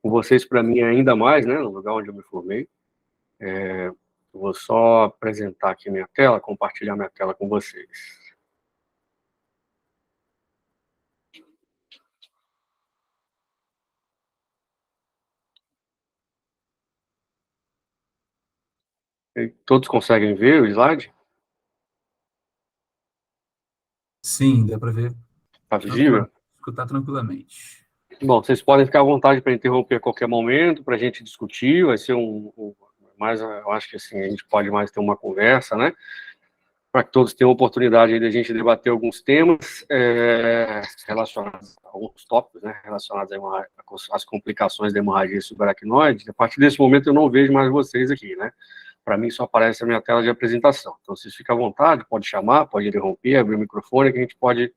com vocês, para mim, ainda mais, né, no lugar onde eu me formei. Vou só apresentar aqui minha tela, compartilhar minha tela com vocês. Todos conseguem ver o slide? Sim, dá para ver. Está visível? Escutar tranquilamente. Bom, vocês podem ficar à vontade para interromper a qualquer momento, para a gente discutir, vai ser mais, eu acho que assim, a gente pode mais ter uma conversa, né? Para que todos tenham a oportunidade de a gente debater alguns temas relacionados, alguns tópicos, né, relacionados às complicações da hemorragia subaracnoide. A partir desse momento eu não vejo mais vocês aqui, né? Para mim só aparece a minha tela de apresentação. Então, vocês ficam à vontade, pode chamar, pode interromper, abrir o microfone, que a gente pode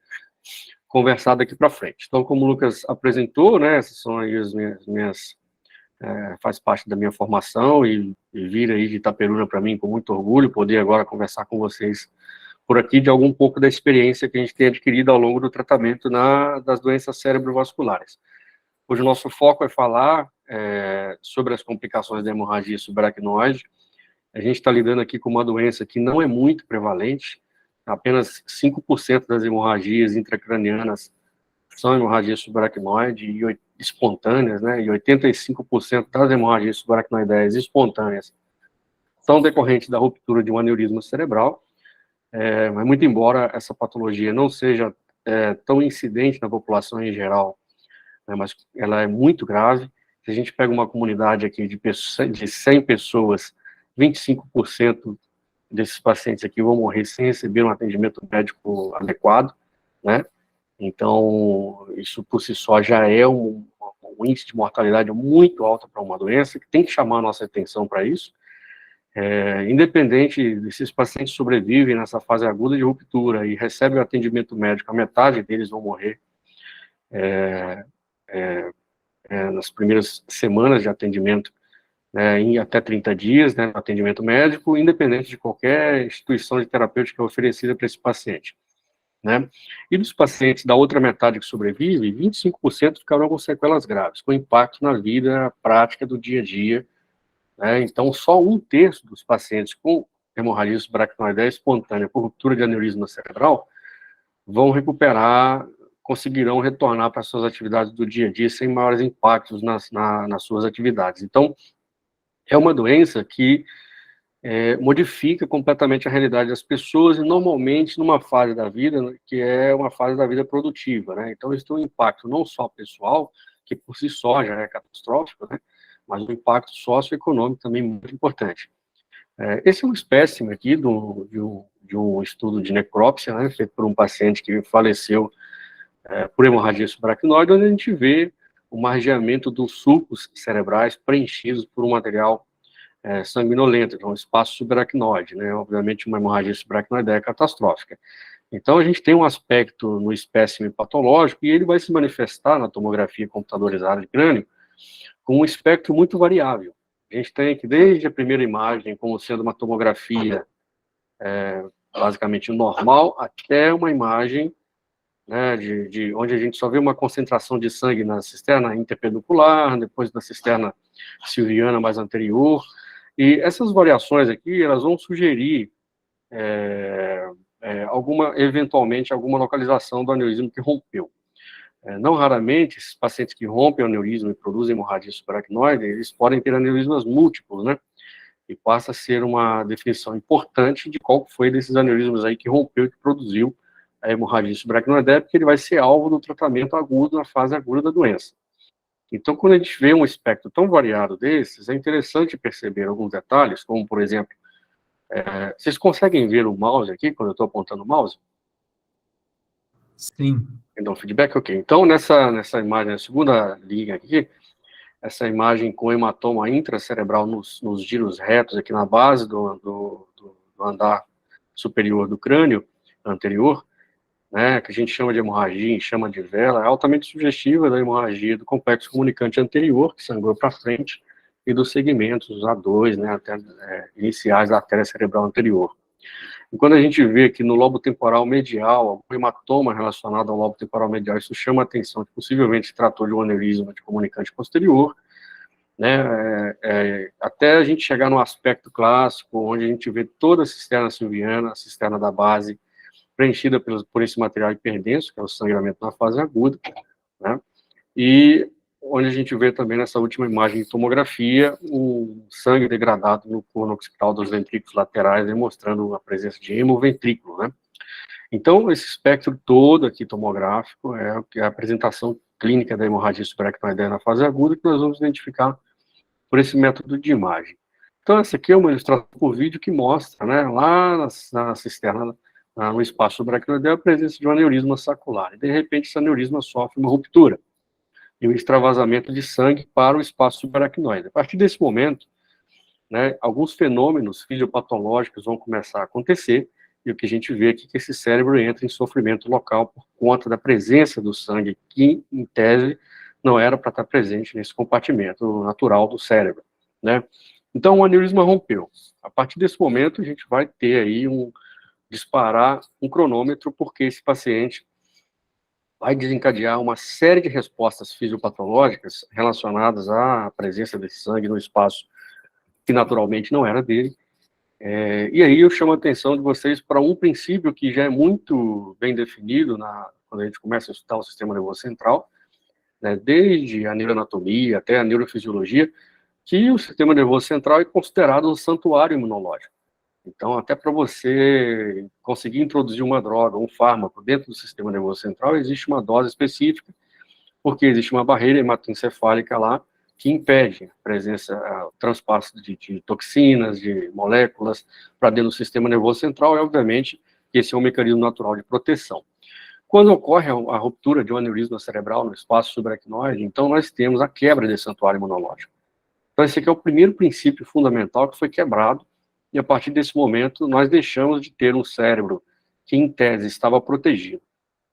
conversar daqui para frente. Então, como o Lucas apresentou, né, essas são aí as minhas faz parte da minha formação e vir aí de Itaperuna para mim com muito orgulho, poder agora conversar com vocês por aqui de algum pouco da experiência que a gente tem adquirido ao longo do tratamento das doenças cerebrovasculares. Hoje o nosso foco é falar sobre as complicações da hemorragia subaracnoide. A gente está lidando aqui com uma doença que não é muito prevalente, apenas 5% das hemorragias intracranianas são hemorragia subaracnoide e espontâneas, né, e 85% das hemorragias subaracnoideias espontâneas são decorrentes da ruptura de um aneurisma cerebral, mas muito embora essa patologia não seja tão incidente na população em geral, né, mas ela é muito grave. Se a gente pega uma comunidade aqui de 100 pessoas, 25% desses pacientes aqui vão morrer sem receber um atendimento médico adequado, né? Então, isso por si só já é um índice de mortalidade muito alto para uma doença, que tem que chamar a nossa atenção para isso. Independente desses pacientes sobrevivem nessa fase aguda de ruptura e recebem o atendimento médico, a metade deles vão morrer nas primeiras semanas de atendimento, né, em até 30 dias, né, no atendimento médico, independente de qualquer instituição de terapêutica oferecida para esse paciente. Né? E dos pacientes da outra metade que sobrevive, 25% ficaram com sequelas graves, com impacto na vida prática do dia a dia, né? Então, só 1/3 dos pacientes com hemorragia subaracnoideia espontânea por ruptura de aneurisma cerebral vão recuperar, conseguirão retornar para suas atividades do dia a dia sem maiores impactos nas suas atividades. Então, é uma doença que modifica completamente a realidade das pessoas, e normalmente numa fase da vida, que é uma fase da vida produtiva, né? Então, isso tem um impacto não só pessoal, que por si só já é catastrófico, né? Mas um impacto socioeconômico também muito importante. Esse é um espécime aqui de um estudo de necrópsia, né, feito por um paciente que faleceu por hemorragia subaracnoide, onde a gente vê o margeamento dos sulcos cerebrais preenchidos por um material sanguinolento, que é um espaço subaracnoide, né? Obviamente, uma hemorragia subaracnoide é catastrófica. Então, a gente tem um aspecto no espécime patológico e ele vai se manifestar na tomografia computadorizada de crânio com um espectro muito variável. A gente tem aqui desde a primeira imagem como sendo uma tomografia basicamente normal, até uma imagem, né, de onde a gente só vê uma concentração de sangue na cisterna interpeducular, depois na cisterna silviana mais anterior. E essas variações aqui, elas vão sugerir eventualmente, alguma localização do aneurisma que rompeu. Não raramente, esses pacientes que rompem o aneurisma e produzem hemorragia subaracnoide, eles podem ter aneurismas múltiplos, né? E passa a ser uma definição importante de qual foi desses aneurismas aí que rompeu e que produziu a hemorragia subaracnoide, porque ele vai ser alvo do tratamento agudo, na fase aguda da doença. Então, quando a gente vê um espectro tão variado desses, é interessante perceber alguns detalhes, como, por exemplo, vocês conseguem ver o mouse aqui, quando eu estou apontando o mouse? Sim. Então, feedback, ok. Então, nessa imagem, a segunda linha aqui, essa imagem com hematoma intracerebral nos giros retos, aqui na base do andar superior do crânio anterior, né, que a gente chama de hemorragia, chama de vela, é altamente sugestiva da hemorragia do complexo comunicante anterior, que sangrou para frente, e dos segmentos A2, né, até iniciais da artéria cerebral anterior. E quando a gente vê que no lobo temporal medial, algum hematoma relacionado ao lobo temporal medial, isso chama a atenção que possivelmente se tratou de um aneurisma de comunicante posterior, né, até a gente chegar no aspecto clássico, onde a gente vê toda a cisterna silviana, a cisterna da base, preenchida por esse material hiperdenso, que é o sangramento na fase aguda, né, e onde a gente vê também nessa última imagem de tomografia o sangue degradado no corno occipital dos ventrículos laterais, demonstrando a presença de hemoventrículo, né. Então, esse espectro todo aqui tomográfico é a apresentação clínica da hemorragia subaracnoideia na fase aguda, que nós vamos identificar por esse método de imagem. Então, essa aqui é uma ilustração por vídeo que mostra, né, lá na cisterna, no espaço subaracnoideu, a presença de um aneurisma sacular. E, de repente, esse aneurisma sofre uma ruptura e um extravasamento de sangue para o espaço subaracnoide. A partir desse momento, né, alguns fenômenos fisiopatológicos vão começar a acontecer, e o que a gente vê aqui é que esse cérebro entra em sofrimento local por conta da presença do sangue, que, em tese, não era para estar presente nesse compartimento natural do cérebro, né? Então, o aneurisma rompeu. A partir desse momento, a gente vai ter aí disparar um cronômetro, porque esse paciente vai desencadear uma série de respostas fisiopatológicas relacionadas à presença desse sangue no espaço que naturalmente não era dele. E aí eu chamo a atenção de vocês para um princípio que já é muito bem definido quando a gente começa a estudar o sistema nervoso central, né, desde a neuroanatomia até a neurofisiologia, que o sistema nervoso central é considerado um santuário imunológico. Então, até para você conseguir introduzir uma droga, um fármaco dentro do sistema nervoso central, existe uma dose específica, porque existe uma barreira hematoencefálica lá que impede a presença, o transpasso de toxinas, de moléculas para dentro do sistema nervoso central, e obviamente esse é um mecanismo natural de proteção. Quando ocorre a ruptura de um aneurisma cerebral no espaço subaracnoide, então nós temos a quebra desse santuário imunológico. Então esse aqui é o primeiro princípio fundamental que foi quebrado, e a partir desse momento nós deixamos de ter um cérebro que em tese estava protegido.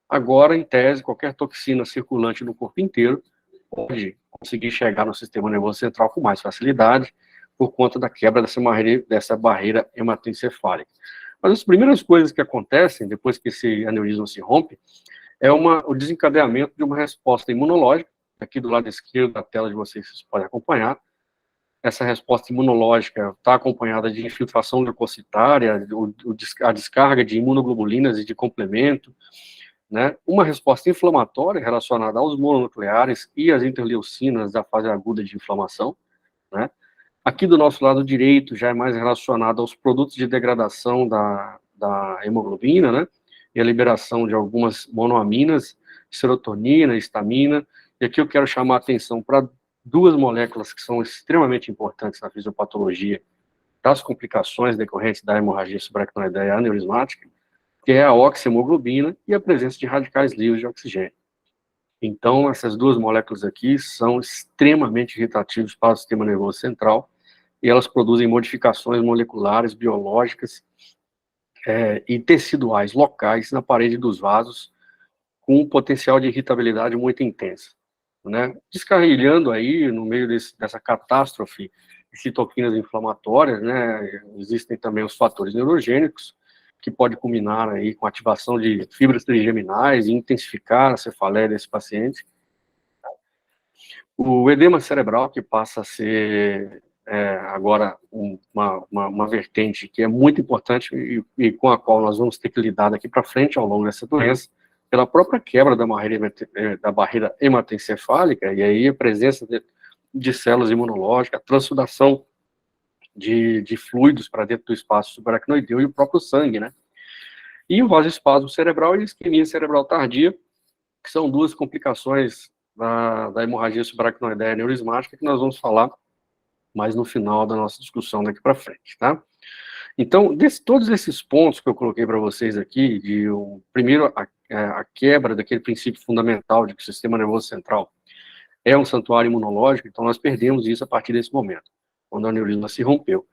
Agora, em tese, qualquer toxina circulante no corpo inteiro pode conseguir chegar no sistema nervoso central com mais facilidade, por conta da quebra dessa barreira hematoencefálica. Mas as primeiras coisas que acontecem, depois que esse aneurisma se rompe, é o desencadeamento de uma resposta imunológica. Aqui do lado esquerdo da tela de vocês podem acompanhar. Essa resposta imunológica está acompanhada de infiltração leucocitária, a descarga de imunoglobulinas e de complemento, né? Uma resposta inflamatória relacionada aos mononucleares e às interleucinas da fase aguda de inflamação, né? Aqui do nosso lado direito já é mais relacionado aos produtos de degradação da hemoglobina, né? E a liberação de algumas monoaminas, serotonina, histamina. E aqui eu quero chamar a atenção para duas moléculas que são extremamente importantes na fisiopatologia das complicações decorrentes da hemorragia subaracnoideia aneurismática, que é a oxihemoglobina e a presença de radicais livres de oxigênio. Então, essas duas moléculas aqui são extremamente irritativas para o sistema nervoso central, e elas produzem modificações moleculares, biológicas e teciduais locais na parede dos vasos, com um potencial de irritabilidade muito intensa, né? Descarrilhando aí, no meio dessa catástrofe de citoquinas inflamatórias, né, existem também os fatores neurogênicos, que pode culminar aí com a ativação de fibras trigeminais e intensificar a cefaleia desse paciente. O edema cerebral, que passa a ser agora uma vertente que é muito importante e com a qual nós vamos ter que lidar daqui para frente ao longo dessa doença, pela própria quebra da barreira hematoencefálica, e aí a presença de células imunológicas, a transsudação de fluidos para dentro do espaço subaracnoideu e o próprio sangue, né? E o vasoespasmo cerebral e a isquemia cerebral tardia, que são duas complicações da hemorragia subaracnoideia neurismática, que nós vamos falar mais no final da nossa discussão daqui para frente, tá? Então, todos esses pontos que eu coloquei para vocês aqui, primeiro, a quebra daquele princípio fundamental de que o sistema nervoso central é um santuário imunológico, então nós perdemos isso a partir desse momento, quando o aneurisma se rompeu.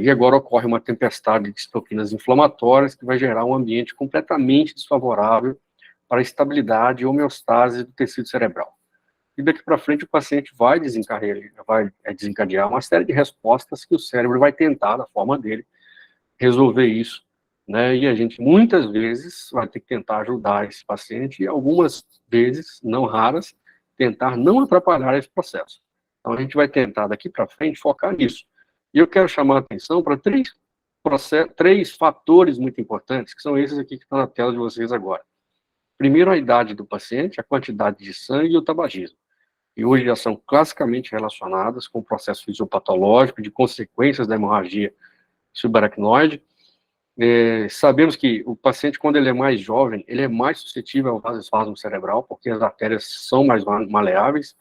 E agora ocorre uma tempestade de citoquinas inflamatórias que vai gerar um ambiente completamente desfavorável para a estabilidade e homeostase do tecido cerebral. E daqui para frente o paciente vai desencadear uma série de respostas que o cérebro vai tentar, da forma dele, resolver isso, né? E a gente, muitas vezes, vai ter que tentar ajudar esse paciente e algumas vezes, não raras, tentar não atrapalhar esse processo. Então, a gente vai tentar, daqui para frente, focar nisso. E eu quero chamar a atenção para três fatores muito importantes, que são esses aqui que estão na tela de vocês agora. Primeiro, a idade do paciente, a quantidade de sangue e o tabagismo. E hoje já são classicamente relacionadas com o processo fisiopatológico de consequências da hemorragia subaracnoide. Sabemos que o paciente, quando ele é mais jovem, ele é mais suscetível ao vasoespasmo cerebral, porque as artérias são mais maleáveis,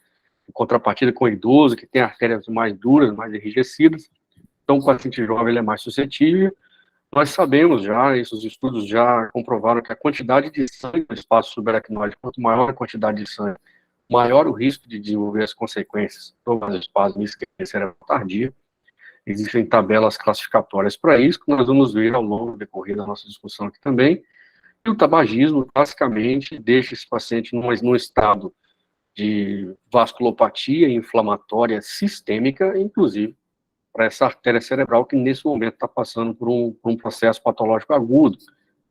em contrapartida com o idoso, que tem artérias mais duras, mais enrijecidas. Então, o paciente jovem ele é mais suscetível. Nós sabemos já, esses estudos já comprovaram que a quantidade de sangue no espaço subaracnoide, quanto maior a quantidade de sangue, maior o risco de desenvolver as consequências do vasoespasmo e isquemia cerebral tardia. Existem tabelas classificatórias para isso, que nós vamos ver ao longo do decorrer da nossa discussão aqui também. E o tabagismo, basicamente, deixa esse paciente num estado de vasculopatia inflamatória sistêmica, inclusive para essa artéria cerebral que, nesse momento, está passando por um processo patológico agudo,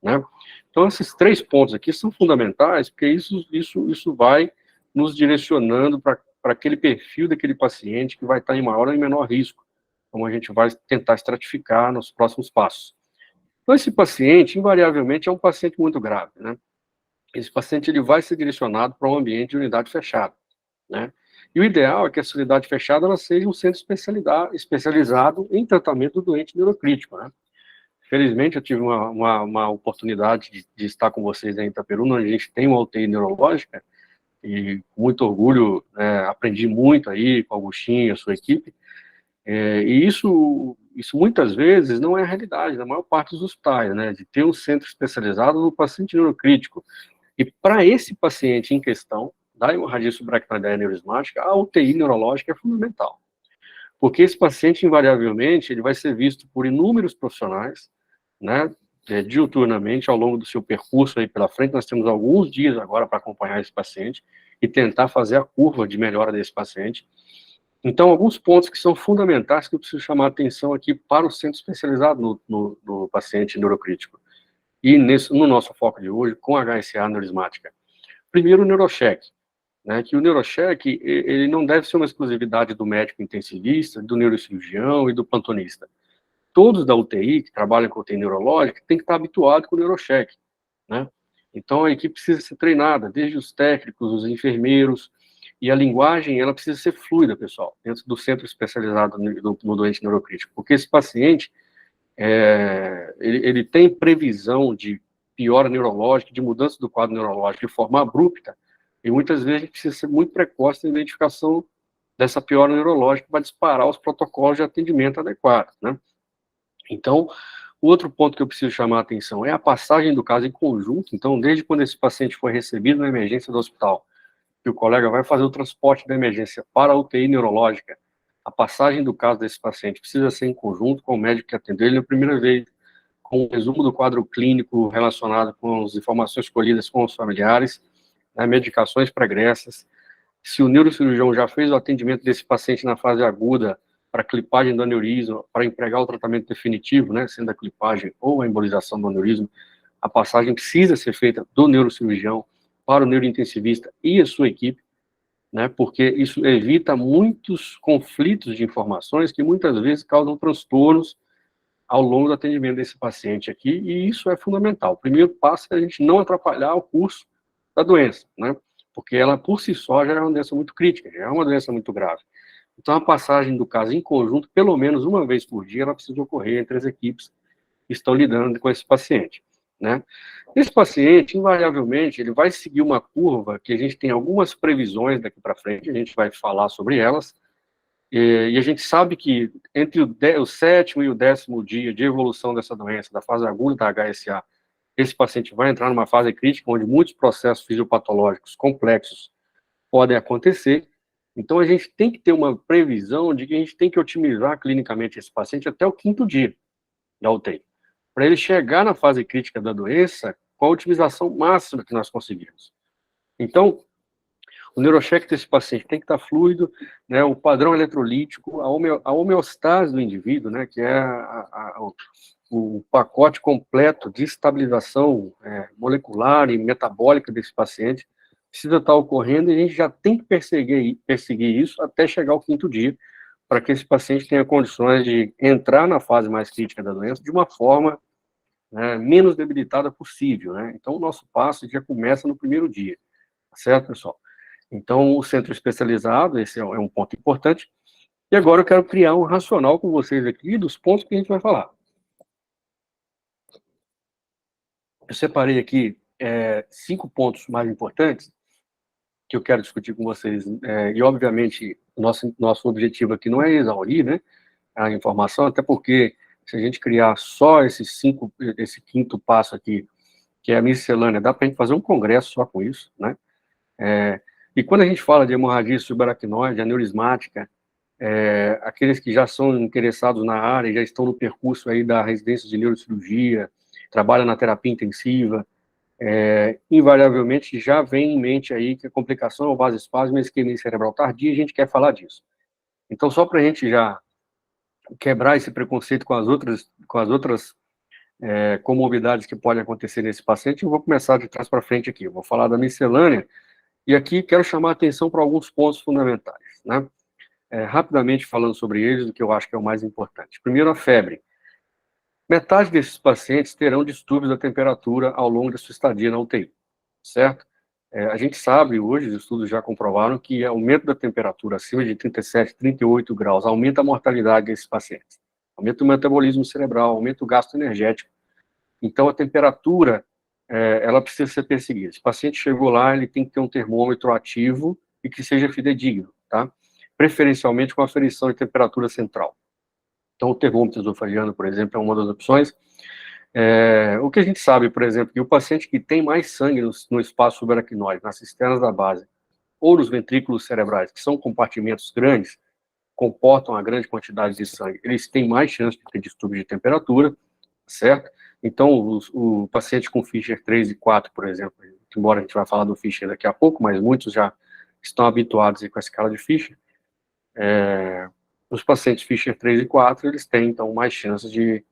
né? Então, esses 3 pontos aqui são fundamentais, porque isso vai nos direcionando para aquele perfil daquele paciente que vai estar em maior ou em menor risco, como a gente vai tentar estratificar nos próximos passos. Então, esse paciente, invariavelmente, é um paciente muito grave, né? Esse paciente ele vai ser direcionado para um ambiente de unidade fechada, né? E o ideal é que essa unidade fechada ela seja um centro especializado em tratamento do doente neurocrítico, né? Felizmente, eu tive uma oportunidade de estar com vocês em Itaperuna, onde a gente tem uma UTI neurológica, e com muito orgulho, aprendi muito aí com o Augustinho e a sua equipe, e isso muitas vezes não é a realidade na maior parte dos hospitais, né, de ter um centro especializado no paciente neurocrítico. E para esse paciente em questão, da hemorragia subaracnoide aneurismática, a UTI neurológica é fundamental. Porque esse paciente, invariavelmente, ele vai ser visto por inúmeros profissionais, né, diuturnamente, ao longo do seu percurso aí pela frente. Nós temos alguns dias agora para acompanhar esse paciente e tentar fazer a curva de melhora desse paciente. Então, alguns pontos que são fundamentais que eu preciso chamar a atenção aqui para o centro especializado no paciente neurocrítico. E no nosso foco de hoje, com HSA aneurismática. Primeiro, o neurocheck, né, que o neurocheck, ele não deve ser uma exclusividade do médico intensivista, do neurocirurgião e do plantonista. Todos da UTI, que trabalham com UTI neurológica, têm que estar habituados com o neurocheck, né? Então, a equipe precisa ser treinada, desde os técnicos, os enfermeiros, e a linguagem, ela precisa ser fluida, pessoal, dentro do centro especializado no doente neurocrítico, porque esse paciente, ele tem previsão de piora neurológica, de mudança do quadro neurológico de forma abrupta, e muitas vezes a gente precisa ser muito precoce na identificação dessa piora neurológica para disparar os protocolos de atendimento adequados, né? Então, o outro ponto que eu preciso chamar a atenção é a passagem do caso em conjunto. Então, desde quando esse paciente foi recebido na emergência do hospital, que o colega vai fazer o transporte da emergência para a UTI neurológica, a passagem do caso desse paciente precisa ser em conjunto com o médico que atendeu ele na primeira vez, com um resumo do quadro clínico relacionado com as informações escolhidas com os familiares, né, medicações pregressas. Se o neurocirurgião já fez o atendimento desse paciente na fase aguda, para clipagem do aneurisma, para empregar o tratamento definitivo, né, sendo a clipagem ou a embolização do aneurisma, a passagem precisa ser feita do neurocirurgião para o neurointensivista e a sua equipe, né, porque isso evita muitos conflitos de informações que muitas vezes causam transtornos ao longo do atendimento desse paciente aqui, e isso é fundamental. O primeiro passo é a gente não atrapalhar o curso da doença, né, porque ela por si só já é uma doença muito crítica, já é uma doença muito grave. Então, a passagem do caso em conjunto, pelo menos uma vez por dia, ela precisa ocorrer entre as equipes que estão lidando com esse paciente, né? Esse paciente, invariavelmente, ele vai seguir uma curva que a gente tem algumas previsões daqui para frente, a gente vai falar sobre elas, e a gente sabe que entre o 7º e o 10º dia de evolução dessa doença, da fase aguda da HSA, esse paciente vai entrar numa fase crítica, onde muitos processos fisiopatológicos complexos podem acontecer. Então, a gente tem que ter uma previsão de que a gente tem que otimizar clinicamente esse paciente até o 5º dia da UTI, para ele chegar na fase crítica da doença com a otimização máxima que nós conseguimos. Então, o neurocheck desse paciente tem que estar fluido, né, o padrão eletrolítico, a homeostase do indivíduo, né, que é o pacote completo de estabilização molecular e metabólica desse paciente, precisa estar ocorrendo e a gente já tem que perseguir isso até chegar ao 5º dia, para que esse paciente tenha condições de entrar na fase mais crítica da doença de uma forma, né, menos debilitada possível, né? Então, o nosso passo já começa no 1º dia, tá certo, pessoal? Então, o centro especializado, esse é um ponto importante. E agora eu quero criar um racional com vocês aqui dos pontos que a gente vai falar. Eu separei aqui 5 pontos mais importantes que eu quero discutir com vocês. E, obviamente, nosso objetivo aqui não é exaurir, né, a informação, até porque se a gente criar só esse 5º passo aqui, que é a miscelânea, dá para a gente fazer um congresso só com isso, né? E quando a gente fala de hemorragia subaracnoide, aneurismática, aqueles que já são interessados na área, já estão no percurso aí da residência de neurocirurgia, trabalham na terapia intensiva, invariavelmente já vem em mente aí que a complicação é o vasoespasmo e a isquemia cerebral tardia, e a gente quer falar disso. Então, só para a gente já quebrar esse preconceito com as outras comorbidades que podem acontecer nesse paciente, eu vou começar de trás para frente aqui. Eu vou falar da miscelânea, e aqui quero chamar a atenção para alguns pontos fundamentais, né? Rapidamente falando sobre eles, o que eu acho que é o mais importante. Primeiro, a febre. Metade desses pacientes terão distúrbios da temperatura ao longo da sua estadia na UTI, certo? A gente sabe hoje, os estudos já comprovaram que aumento da temperatura acima de 37, 38 graus aumenta a mortalidade desses pacientes. Aumenta o metabolismo cerebral, aumenta o gasto energético. Então, a temperatura, ela precisa ser perseguida. Se o paciente chegou lá, ele tem que ter um termômetro ativo e que seja fidedigno, tá? Preferencialmente com aferição de temperatura central. Então, o termômetro esofagiano, por exemplo, é uma das opções. O que a gente sabe, por exemplo, que o paciente que tem mais sangue no espaço subaracnoide, nas cisternas da base, ou nos ventrículos cerebrais, que são compartimentos grandes, comportam uma grande quantidade de sangue, eles têm mais chance de ter distúrbio de temperatura, certo? Então, o paciente com Fischer 3 e 4, por exemplo, embora a gente vai falar do Fischer daqui a pouco, mas muitos já estão habituados com a escala de Fischer, os pacientes Fischer 3 e 4, eles têm, então, mais chances de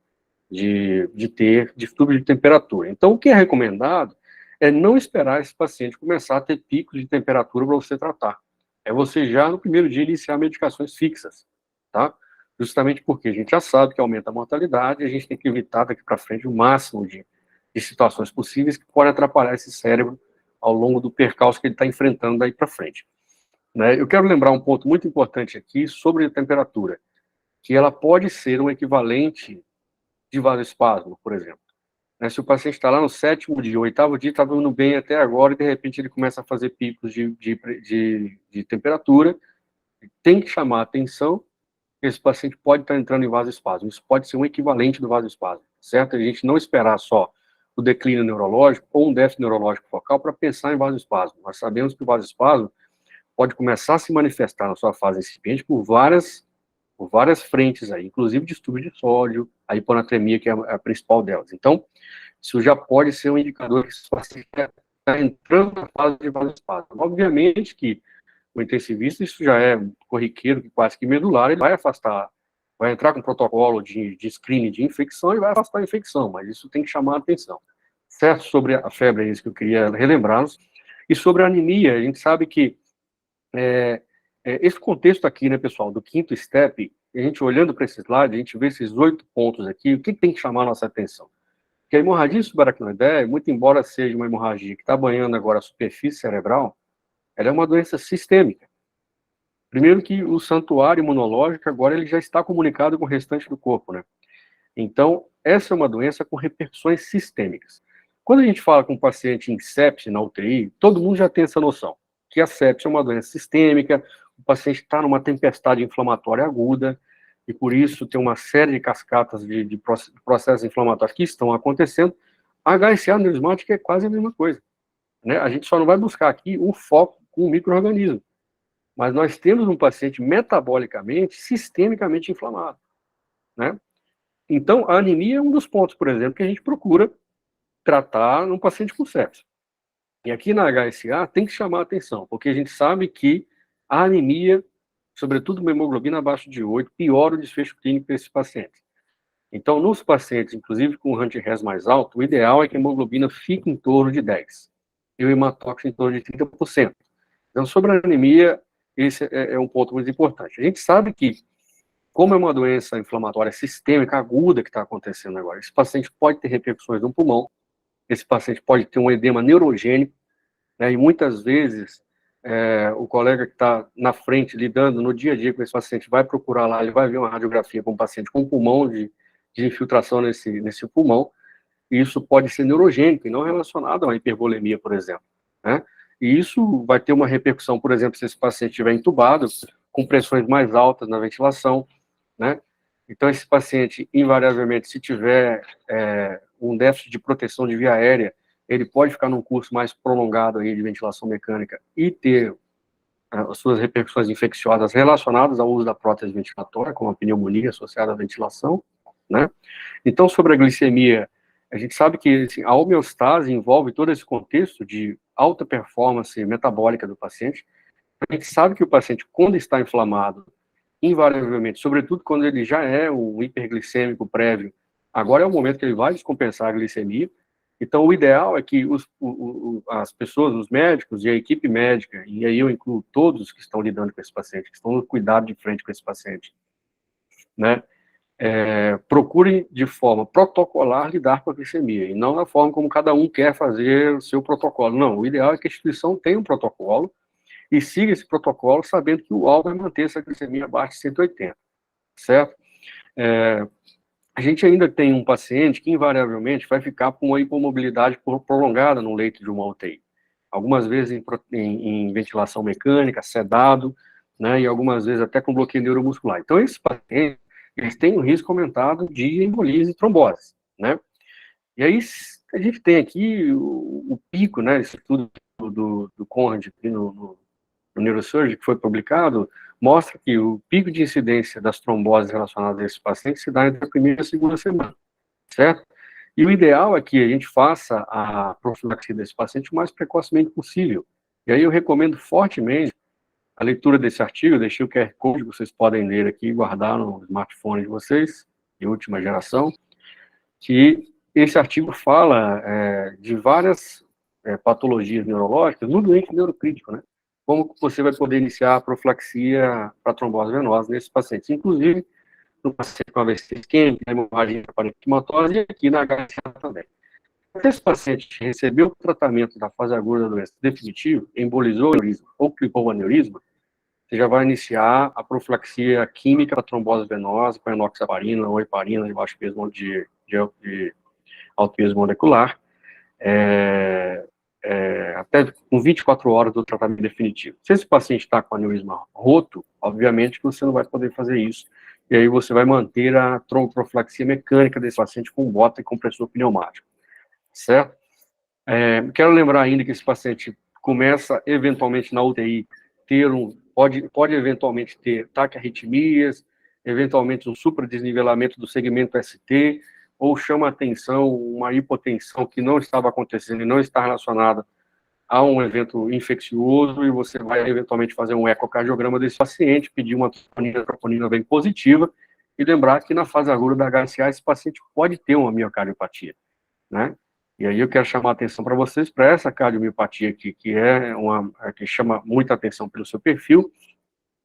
ter distúrbio de temperatura. Então, o que é recomendado é não esperar esse paciente começar a ter picos de temperatura para você tratar. É você já, no 1º dia, iniciar medicações fixas, tá? Justamente porque a gente já sabe que aumenta a mortalidade e a gente tem que evitar daqui para frente o máximo de situações possíveis que podem atrapalhar esse cérebro ao longo do percalço que ele está enfrentando daí para frente. Né? Eu quero lembrar um ponto muito importante aqui sobre a temperatura, que ela pode ser um equivalente de vasoespasmo, por exemplo. Se o paciente está lá no 7º dia, 8º dia, está indo bem até agora, e de repente ele começa a fazer picos de temperatura, tem que chamar a atenção que esse paciente pode estar entrando em vasoespasmo. Isso pode ser um equivalente do vasoespasmo, certo? A gente não esperar só o declínio neurológico ou um déficit neurológico focal para pensar em vasoespasmo. Nós sabemos que o vasoespasmo pode começar a se manifestar na sua fase incipiente por várias frentes aí, inclusive distúrbio de sódio, a hiponatremia, que é a principal delas. Então, isso já pode ser um indicador que esse paciente está entrando na fase de vasoespasmo. Obviamente que o intensivista, isso já é corriqueiro, quase que medular, ele vai afastar, vai entrar com protocolo de screening de infecção e vai afastar a infecção, mas isso tem que chamar a atenção. Certo? Sobre a febre, é isso que eu queria relembrá-los. E sobre a anemia, a gente sabe que esse contexto aqui, né, pessoal, do 5º step, a gente olhando para esse slide, a gente vê esses 8 pontos aqui, o que tem que chamar a nossa atenção? Que a hemorragia subaracnoideia, muito embora seja uma hemorragia que está banhando agora a superfície cerebral, ela é uma doença sistêmica. Primeiro que o santuário imunológico agora ele já está comunicado com o restante do corpo, né? Então, essa é uma doença com repercussões sistêmicas. Quando a gente fala com um paciente em sepse na UTI, todo mundo já tem essa noção, que a sepse é uma doença sistêmica, o paciente está numa tempestade inflamatória aguda, e por isso tem uma série de cascatas de processos inflamatórios que estão acontecendo. A HSA aneurismática é quase a mesma coisa, né? A gente só não vai buscar aqui o foco com o micro-organismo, mas nós temos um paciente metabolicamente, sistemicamente inflamado, né? Então, a anemia é um dos pontos, por exemplo, que a gente procura tratar num paciente com sepse. E aqui na HSA tem que chamar a atenção, porque a gente sabe que a anemia, sobretudo uma hemoglobina abaixo de 8, piora o desfecho clínico desses pacientes. Então, nos pacientes, inclusive com o HUNT-RES mais alto, o ideal é que a hemoglobina fique em torno de 10. e o hematócrito em torno de 30%. Então, sobre a anemia, esse é um ponto muito importante. A gente sabe que, como é uma doença inflamatória sistêmica aguda que está acontecendo agora, esse paciente pode ter repercussões no pulmão, esse paciente pode ter um edema neurogênico, né, e muitas vezes o colega que está na frente, lidando no dia a dia com esse paciente, vai procurar lá, ele vai ver uma radiografia com um paciente com pulmão de infiltração nesse pulmão, e isso pode ser neurogênico e não relacionado a uma hipervolemia, por exemplo, né? E isso vai ter uma repercussão, por exemplo, se esse paciente estiver entubado, com pressões mais altas na ventilação, né? Então, esse paciente, invariavelmente, se tiver um déficit de proteção de via aérea, ele pode ficar num curso mais prolongado aí de ventilação mecânica e ter as suas repercussões infecciosas relacionadas ao uso da prótese ventilatória, como a pneumonia associada à ventilação, né? Então, sobre a glicemia, a gente sabe que assim, a homeostase envolve todo esse contexto de alta performance metabólica do paciente. A gente sabe que o paciente, quando está inflamado, invariavelmente, sobretudo quando ele já é um hiperglicêmico prévio, agora é o momento que ele vai descompensar a glicemia. Então, o ideal é que as pessoas, os médicos e a equipe médica, e aí eu incluo todos que estão lidando com esse paciente, que estão no cuidado de frente com esse paciente, né, procurem de forma protocolar lidar com a glicemia, e não da forma como cada um quer fazer o seu protocolo. Não, o ideal é que a instituição tenha um protocolo e siga esse protocolo sabendo que o alvo é manter essa glicemia abaixo de 180, certo? A gente ainda tem um paciente que invariavelmente vai ficar com uma hipomobilidade prolongada no leito de uma UTI. Algumas vezes em ventilação mecânica, sedado, né, e algumas vezes até com bloqueio neuromuscular. Então, esses pacientes, eles têm um risco aumentado de embolise e trombose, né? E aí, a gente tem aqui o pico, né, esse estudo do Conrad no Neurosurgery, que foi publicado, mostra que o pico de incidência das tromboses relacionadas a esses pacientes se dá entre a primeira e a segunda semana, certo? E o ideal é que a gente faça a profilaxia desse paciente o mais precocemente possível. E aí eu recomendo fortemente a leitura desse artigo, deixei o QR Code, vocês podem ler aqui e guardar no smartphone de vocês, de última geração, que esse artigo fala de várias patologias neurológicas no doente neurocrítico, né? Como você vai poder iniciar a profilaxia para trombose venosa nesses pacientes, inclusive no paciente com AVC isquêmico, hemorragia parenquimatosa e aqui na HCA também. Se esse paciente recebeu o tratamento da fase aguda da doença definitivo, embolizou o aneurisma ou clipou o aneurisma, você já vai iniciar a profilaxia química para trombose venosa com enoxaparina ou heparina de baixo peso de alto peso molecular, até com 24 horas do tratamento definitivo. Se esse paciente está com aneurisma roto, obviamente que você não vai poder fazer isso, e aí você vai manter a tromboprofilaxia mecânica desse paciente com bota e compressor pneumático, certo? Quero lembrar ainda que esse paciente começa, eventualmente, na UTI, pode eventualmente ter taquiarritmias, eventualmente um supradesnivelamento do segmento ST, ou chama atenção uma hipotensão que não estava acontecendo e não está relacionada a um evento infeccioso, e você vai eventualmente fazer um ecocardiograma desse paciente, pedir uma troponina bem positiva, e lembrar que na fase aguda da HCA esse paciente pode ter uma miocardiopatia, né? E aí eu quero chamar a atenção para vocês para essa cardiomiopatia aqui, que chama muita atenção pelo seu perfil,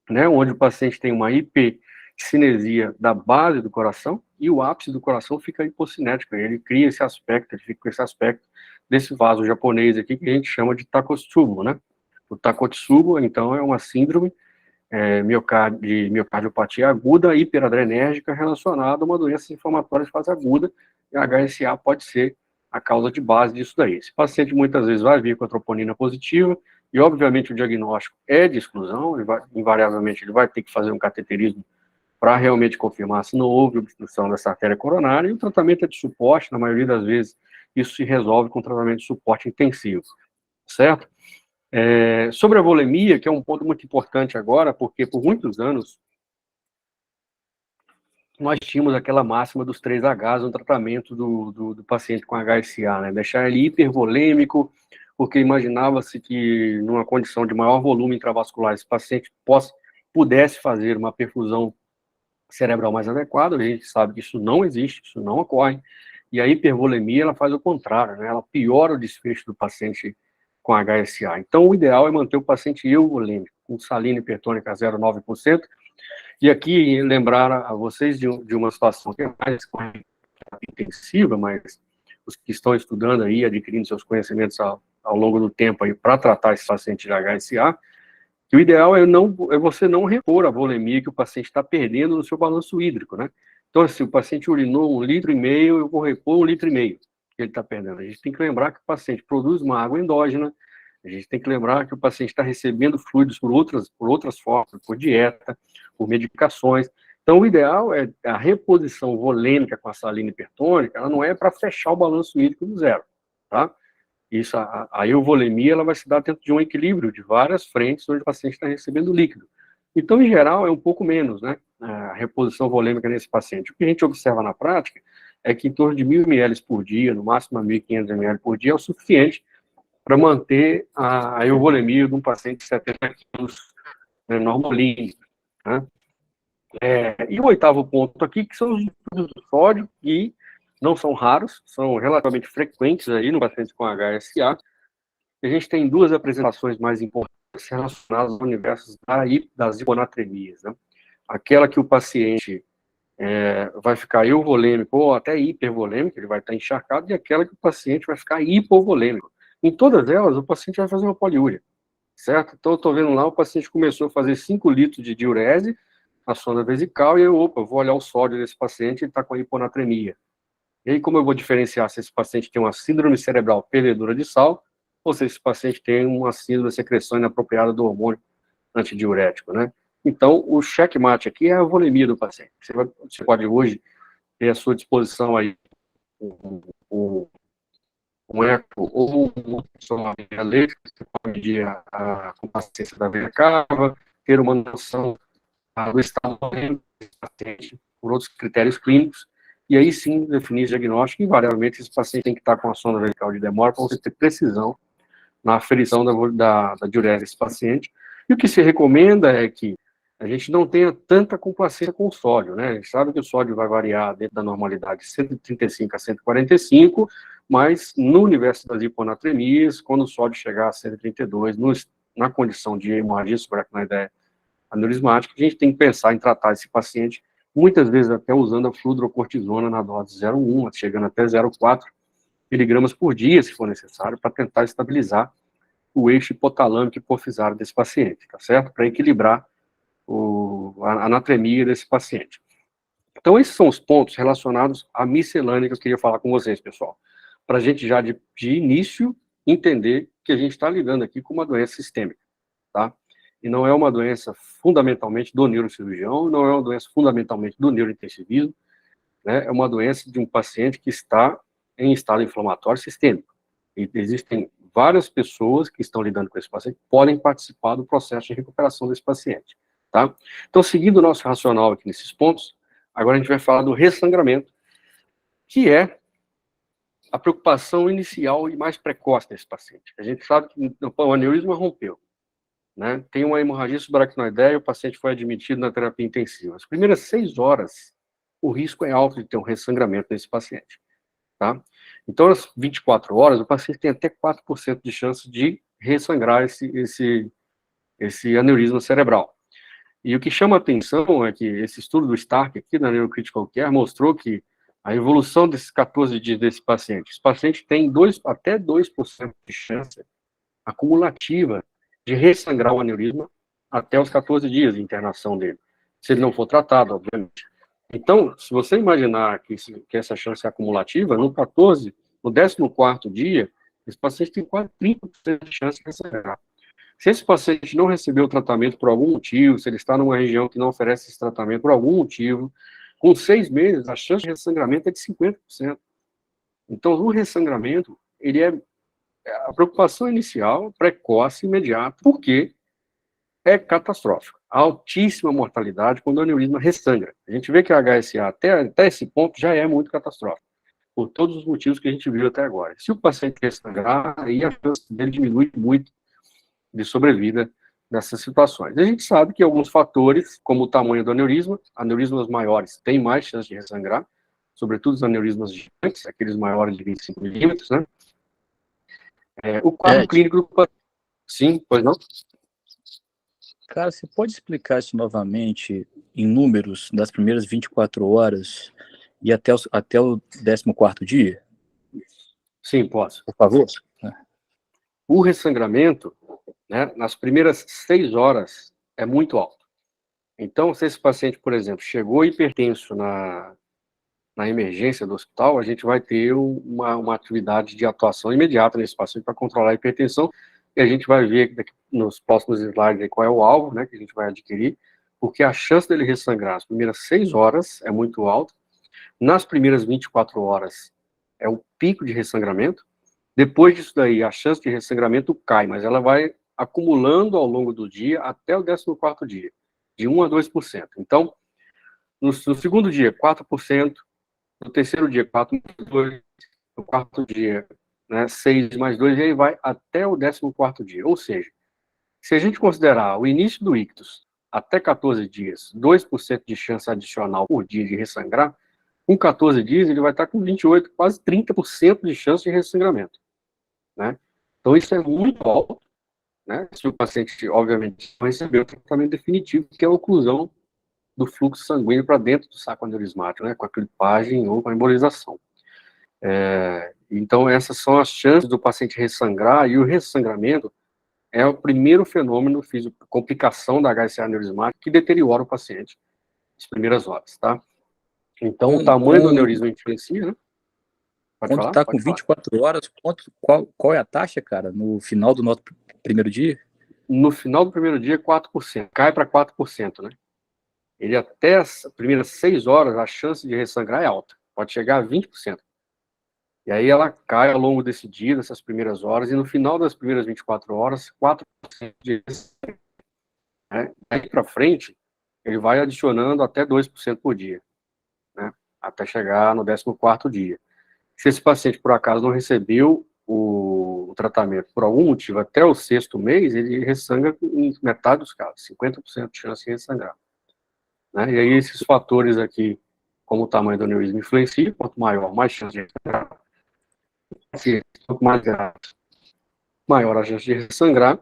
né, onde o paciente tem uma hipercinesia da base do coração e o ápice do coração fica hipocinético. Ele cria esse aspecto, ele fica com esse aspecto desse vaso japonês aqui que a gente chama de Takotsubo, né? O Takotsubo, então, é uma síndrome de miocardiopatia aguda hiperadrenérgica relacionada a uma doença inflamatória de fase aguda, e a HSA pode ser a causa de base disso daí. Esse paciente muitas vezes vai vir com a troponina positiva, e obviamente o diagnóstico é de exclusão, invariavelmente ele vai ter que fazer um cateterismo para realmente confirmar se não houve obstrução dessa artéria coronária, e o tratamento é de suporte, na maioria das vezes isso se resolve com tratamento de suporte intensivo, certo? Sobre a volemia, que é um ponto muito importante agora, porque por muitos anos nós tínhamos aquela máxima dos 3Hs no tratamento do paciente com HSA, né? Deixar ele hipervolêmico, porque imaginava-se que numa condição de maior volume intravascular esse paciente pudesse fazer uma perfusão cerebral mais adequada. A gente sabe que isso não existe, isso não ocorre, e a hipervolemia ela faz o contrário, né? Ela piora o desfecho do paciente com HSA. Então, o ideal é manter o paciente euvolêmico, com salina hipertônica a 0,9%. E aqui, lembrar a vocês de uma situação que é mais intensiva, mas os que estão estudando aí, adquirindo seus conhecimentos ao longo do tempo aí para tratar esse paciente de HSA, que o ideal é você não repor a volemia que o paciente está perdendo no seu balanço hídrico, né? Então, se o paciente urinou 1,5 litro, eu vou repor 1,5 litro que ele está perdendo. A gente tem que lembrar que o paciente produz uma água endógena, a gente tem que lembrar que o paciente está recebendo fluidos por outras formas, por dieta, por medicações. Então, o ideal é a reposição volêmica com a salina hipertônica, ela não é para fechar o balanço hídrico do zero, tá? Isso, a euvolemia, ela vai se dar dentro de um equilíbrio de várias frentes onde o paciente está recebendo líquido. Então, em geral, é um pouco menos, né, a reposição volêmica nesse paciente. O que a gente observa na prática é que em torno de 1.000 ml por dia, no máximo 1.500 ml por dia, é o suficiente para manter a euvolemia de um paciente de 70 quilos, né, normalinho, né? E o oitavo ponto aqui, que são os distúrbios do sódio, que não são raros, são relativamente frequentes aí no paciente com HSA. A gente tem duas apresentações mais importantes relacionadas ao universo das hiponatremias, né? Aquela que o paciente vai ficar euvolêmico ou até hipervolêmico, ele vai estar encharcado, e aquela que o paciente vai ficar hipovolêmico. Em todas elas, o paciente vai fazer uma poliúria, certo? Então, eu estou vendo lá, o paciente começou a fazer 5 litros de diurese na sonda vesical, e eu vou olhar o sódio desse paciente, ele está com hiponatremia. E aí, como eu vou diferenciar se esse paciente tem uma síndrome cerebral perdedora de sal, ou se esse paciente tem uma síndrome de secreção inapropriada do hormônio antidiurético, né? Então, o checkmate aqui é a volemia do paciente. Você pode hoje ter à sua disposição aí um eco ou uma sonografia elétrica, você pode medir a compacência da veia cava, ter uma noção do estado do paciente por outros critérios clínicos, e aí sim definir o diagnóstico. Invariavelmente, esse paciente tem que estar com a sonda vesical de demora para você ter precisão na aferição da diurese desse paciente. E o que se recomenda é que a gente não tenha tanta complacência com o sódio, né? A gente sabe que o sódio vai variar dentro da normalidade de 135 a 145, mas no universo das hiponatremias, quando o sódio chegar a 132, na condição de hemorragia subaracnoideia aneurismática, a gente tem que pensar em tratar esse paciente, muitas vezes até usando a fludrocortisona na dose 0,1, chegando até 0,4 miligramas por dia, se for necessário, para tentar estabilizar o eixo hipotalâmico hipofisário desse paciente, tá certo? Para equilibrar a anatremia desse paciente. Então, esses são os pontos relacionados à miscelânea que eu queria falar com vocês, pessoal. Para a gente já de início entender que a gente está lidando aqui com uma doença sistêmica, tá? E não é uma doença fundamentalmente do neurocirurgião, não é uma doença fundamentalmente do neurointensivismo, né? É uma doença de um paciente que está em estado inflamatório sistêmico. E existem várias pessoas que estão lidando com esse paciente que podem participar do processo de recuperação desse paciente, tá? Então, seguindo o nosso racional aqui nesses pontos, agora a gente vai falar do ressangramento, que é a preocupação inicial e mais precoce desse paciente. A gente sabe que o aneurisma rompeu, né? Tem uma hemorragia subaracnoideia, o paciente foi admitido na terapia intensiva. As primeiras 6 horas, o risco é alto de ter um ressangramento nesse paciente, tá? Então, às 24 horas, o paciente tem até 4% de chance de ressangrar esse aneurisma cerebral. E o que chama a atenção é que esse estudo do Stark aqui na Neurocritical Care mostrou que a evolução desses 14 dias desse paciente, esse paciente tem até 2% de chance acumulativa de ressangrar o aneurisma até os 14 dias de internação dele, se ele não for tratado, obviamente. Então, se você imaginar que essa chance é acumulativa, no 14º dia, esse paciente tem quase 30% de chance de ressangrar. Se esse paciente não recebeu o tratamento por algum motivo, se ele está numa região que não oferece esse tratamento por algum motivo, com 6 meses, a chance de ressangramento é de 50%. Então, o ressangramento, ele é a preocupação inicial, precoce, imediata, porque é catastrófico. A altíssima mortalidade quando o aneurisma ressangra. A gente vê que a HSA, até esse ponto, já é muito catastrófico, por todos os motivos que a gente viu até agora. Se o paciente ressangrar, aí a chance dele diminui muito de sobrevida nessas situações. A gente sabe que alguns fatores, como o tamanho do aneurisma, aneurismas maiores têm mais chance de ressangrar, sobretudo os aneurismas gigantes, aqueles maiores de 25 milímetros, né? O quadro clínico do paciente. Sim, pois não? Cara, você pode explicar isso novamente em números das primeiras 24 horas e até o 14º dia, Sim, posso. por favor? O ressangramento, né, nas primeiras 6 horas é muito alto. Então, se esse paciente, por exemplo, chegou hipertenso na emergência do hospital, a gente vai ter uma atividade de atuação imediata nesse paciente para controlar a hipertensão, e a gente vai ver daqui, nos próximos slides aí, qual é o alvo, né, que a gente vai adquirir, porque a chance dele ressangrar nas primeiras 6 horas é muito alta, nas primeiras 24 horas é o pico de ressangramento, depois disso daí a chance de ressangramento cai, mas ela vai acumulando ao longo do dia até o 14º dia, de 1 a 2%. Então, no segundo dia, 4%, no terceiro dia, 4,2%, no quarto dia, né, 6 mais 2, e aí vai até o 14º dia. Ou seja, se a gente considerar o início do ictus até 14 dias, 2% de chance adicional por dia de ressangrar, com 14 dias ele vai estar com 28, quase 30% de chance de ressangramento, né? Então isso é muito alto, né? Se o paciente, obviamente, não receber o tratamento definitivo, que é a oclusão do fluxo sanguíneo para dentro do saco aneurismático, né, com a clipagem ou com a embolização. Então, essas são as chances do paciente ressangrar, e o ressangramento é o primeiro fenômeno físico, complicação da HSA aneurismática que deteriora o paciente nas primeiras horas, tá? Então, o tamanho do aneurisma influencia, né? Pode Quando falar? está com 24 horas, qual é a taxa, cara, no final do nosso primeiro dia? No final do primeiro dia, 4%, cai para 4%, né? Ele até as primeiras 6 horas, a chance de ressangrar é alta, pode chegar a 20%. E aí ela cai ao longo desse dia, dessas primeiras horas, e no final das primeiras 24 horas, 4% de ressangramento. Né? Daí para frente, ele vai adicionando até 2% por dia, né? Até chegar no 14º dia. Se esse paciente, por acaso, não recebeu o tratamento por algum motivo até o 6º mês, ele ressangra em metade dos casos, 50% de chance de ressangrar. Né? E aí esses fatores aqui, como o tamanho do aneurisma influencia, quanto maior, mais chance de ressangrar. Quanto mais grave, maior a chance de ressangrar.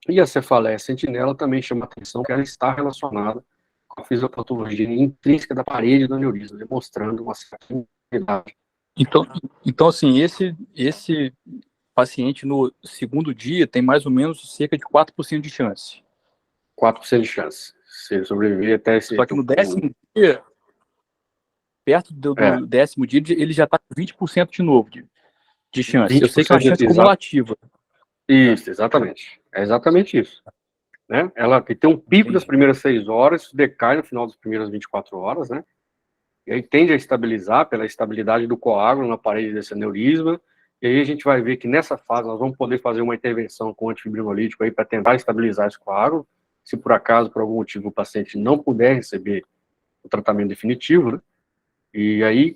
E a cefaleia sentinela também chama atenção, que ela está relacionada com a fisiopatologia intrínseca da parede do aneurisma, demonstrando uma certa imunidade. Então assim, esse paciente no segundo dia tem mais ou menos cerca de 4% de chance. 4% de chance. Se ele sobreviver até esse... Só que no 10º dia, perto do 10º dia, ele já está com 20% de novo de chance. Eu sei que é uma chance cumulativa. Isso, exatamente. É exatamente isso. Né? Ela tem um pico das primeiras 6 horas, decai no final das primeiras 24 horas, né? E aí tende a estabilizar pela estabilidade do coágulo na parede desse aneurisma, e aí a gente vai ver que nessa fase nós vamos poder fazer uma intervenção com antifibrinolítico aí para tentar estabilizar esse coágulo, se por acaso, por algum motivo, o paciente não puder receber o tratamento definitivo, né? E aí,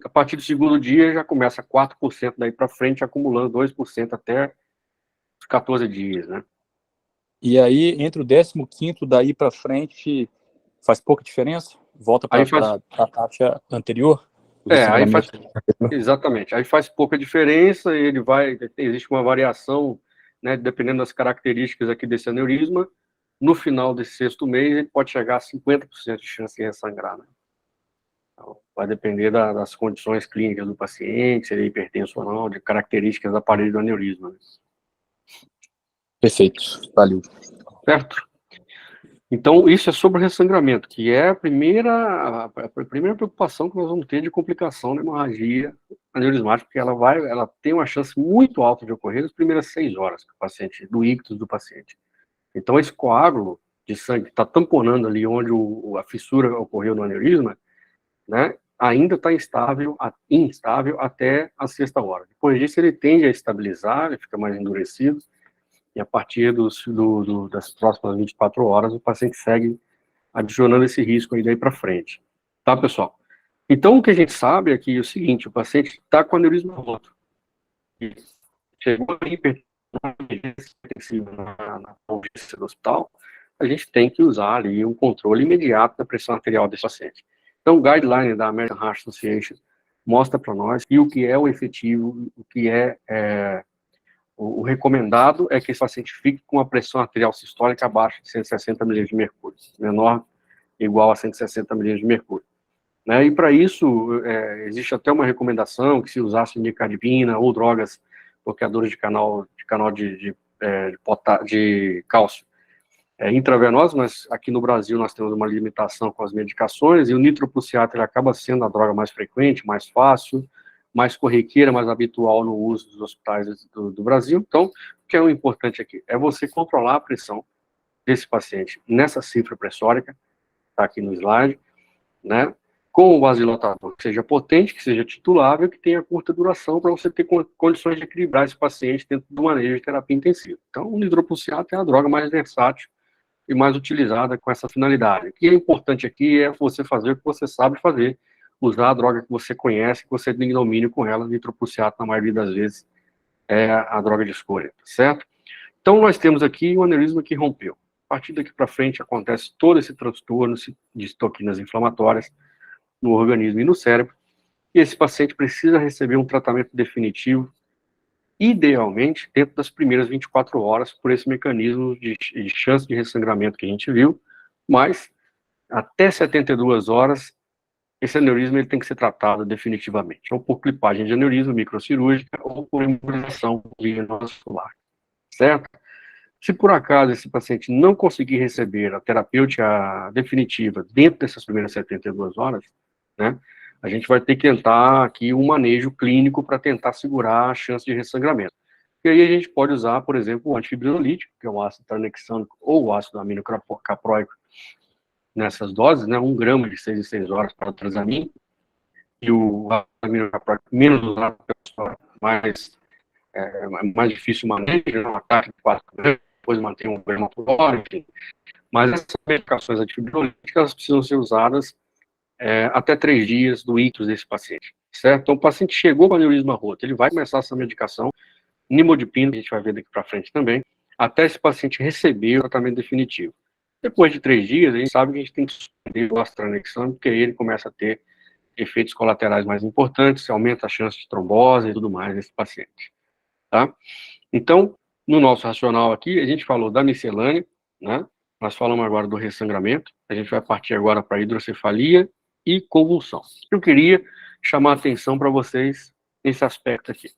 a partir do segundo dia, já começa 4% daí para frente, acumulando 2% até os 14 dias, né? E aí, entre o 15º daí para frente, faz pouca diferença? Volta para a taxa anterior? Aí faz, exatamente. Aí faz pouca diferença, ele existe uma variação, né, dependendo das características aqui desse aneurisma. No final desse 6º mês, ele pode chegar a 50% de chance de ressangrar, né? Então, vai depender das condições clínicas do paciente, se ele é hipertenso ou não, de características da parede do aneurisma. Né? Perfeito, valeu. Certo? Então, isso é sobre o ressangramento, que é a primeira preocupação que nós vamos ter de complicação da hemorragia aneurismática, porque ela tem uma chance muito alta de ocorrer nas primeiras 6 horas do ictus do paciente. Então, esse coágulo de sangue que está tamponando ali onde a fissura ocorreu no aneurisma, né, ainda está instável até a 6ª hora. Depois disso, ele tende a estabilizar, ele fica mais endurecido, e a partir das próximas 24 horas, o paciente segue adicionando esse risco aí daí para frente. Tá, pessoal? Então, o que a gente sabe é que é o seguinte, o paciente está com aneurisma roto. Chegou a hipertensão na urgência do hospital, a gente tem que usar ali um controle imediato da pressão arterial desse paciente. Então, o guideline da American Heart Association mostra para nós o que é o efetivo, o que é O recomendado é que esse paciente fique com a pressão arterial sistólica abaixo de 160 milímetros de mercúrio, menor ou igual a 160 milímetros de mercúrio. Né? E para isso, existe até uma recomendação que se usasse nicardipina ou drogas bloqueadoras de canal de cálcio intravenoso, mas aqui no Brasil nós temos uma limitação com as medicações, e o nitroprusiato ele acaba sendo a droga mais frequente, mais fácil, mais corriqueira, mais habitual no uso dos hospitais do Brasil. Então, o que é o importante aqui? É você controlar a pressão desse paciente nessa cifra pressórica, está aqui no slide, né? Com o vasodilatador que seja potente, que seja titulável, que tenha curta duração, para você ter condições de equilibrar esse paciente dentro do manejo de terapia intensiva. Então, o nitroprusiato é a droga mais versátil e mais utilizada com essa finalidade. O que é importante aqui é você fazer o que você sabe fazer, usar a droga que você conhece, que você tem domínio com ela. Nitroprusiato, na maioria das vezes, é a droga de escolha, certo? Então, nós temos aqui um aneurisma que rompeu. A partir daqui para frente, acontece todo esse transtorno de toquinas inflamatórias no organismo e no cérebro, e esse paciente precisa receber um tratamento definitivo, idealmente dentro das primeiras 24 horas, por esse mecanismo de chance de ressangramento que a gente viu, mas até 72 horas, esse aneurisma ele tem que ser tratado definitivamente, ou por clipagem de aneurisma microcirúrgica, ou por embolização vascular, certo? Se por acaso esse paciente não conseguir receber a terapêutica definitiva dentro dessas primeiras 72 horas, né, a gente vai ter que tentar aqui um manejo clínico para tentar segurar a chance de ressangramento. E aí a gente pode usar, por exemplo, o antifibrinolítico, que é o ácido tranexâmico ou o ácido aminocaproico nessas doses, né, 1 grama de 6 em 6 horas para transamin, e o ácido aminocaproico menos usado, mais difícil o manejo, um ataque de 4 gramas, depois mantém 1 grama por hora, enfim. Mas essas medicações antifibrinolíticas, elas precisam ser usadas até 3 dias do ictus desse paciente, certo? Então, o paciente chegou com aneurisma roto, ele vai começar essa medicação, nimodipina, a gente vai ver daqui para frente também, até esse paciente receber o tratamento definitivo. Depois de 3 dias, a gente sabe que a gente tem que suspender o ácido tranexâmico, porque aí ele começa a ter efeitos colaterais mais importantes, aumenta a chance de trombose e tudo mais nesse paciente, tá? Então, no nosso racional aqui, a gente falou da miscelânea, né? Nós falamos agora do ressangramento, a gente vai partir agora para a hidrocefalia e convulsão. Eu queria chamar a atenção para vocês nesse aspecto aqui,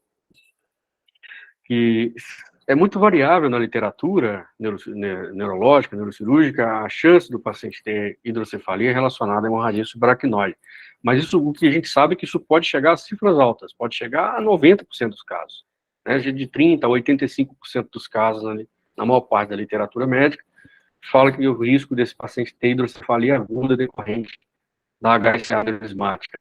que é muito variável na literatura neurológica, neurocirúrgica, a chance do paciente ter hidrocefalia relacionada à hemorragia subaracnoide. Mas isso, o que a gente sabe é que isso pode chegar a cifras altas, pode chegar a 90% dos casos, né, de 30% a 85% dos casos, na maior parte da literatura médica, fala que o risco desse paciente ter hidrocefalia aguda decorrente da HSA aneurismática.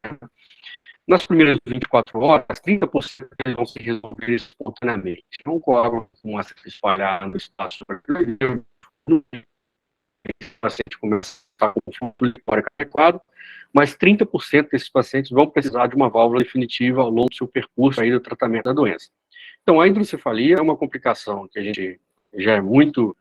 Nas primeiras 24 horas, 30% deles vão se resolver espontaneamente. Então, o coágulo começa a se espalhar no espaço superficial, o paciente começa a com um fluxo lipórico adequado, mas 30% desses pacientes vão precisar de uma válvula definitiva ao longo do seu percurso aí do tratamento da doença. Então, a hidrocefalia é uma complicação que a gente já é muito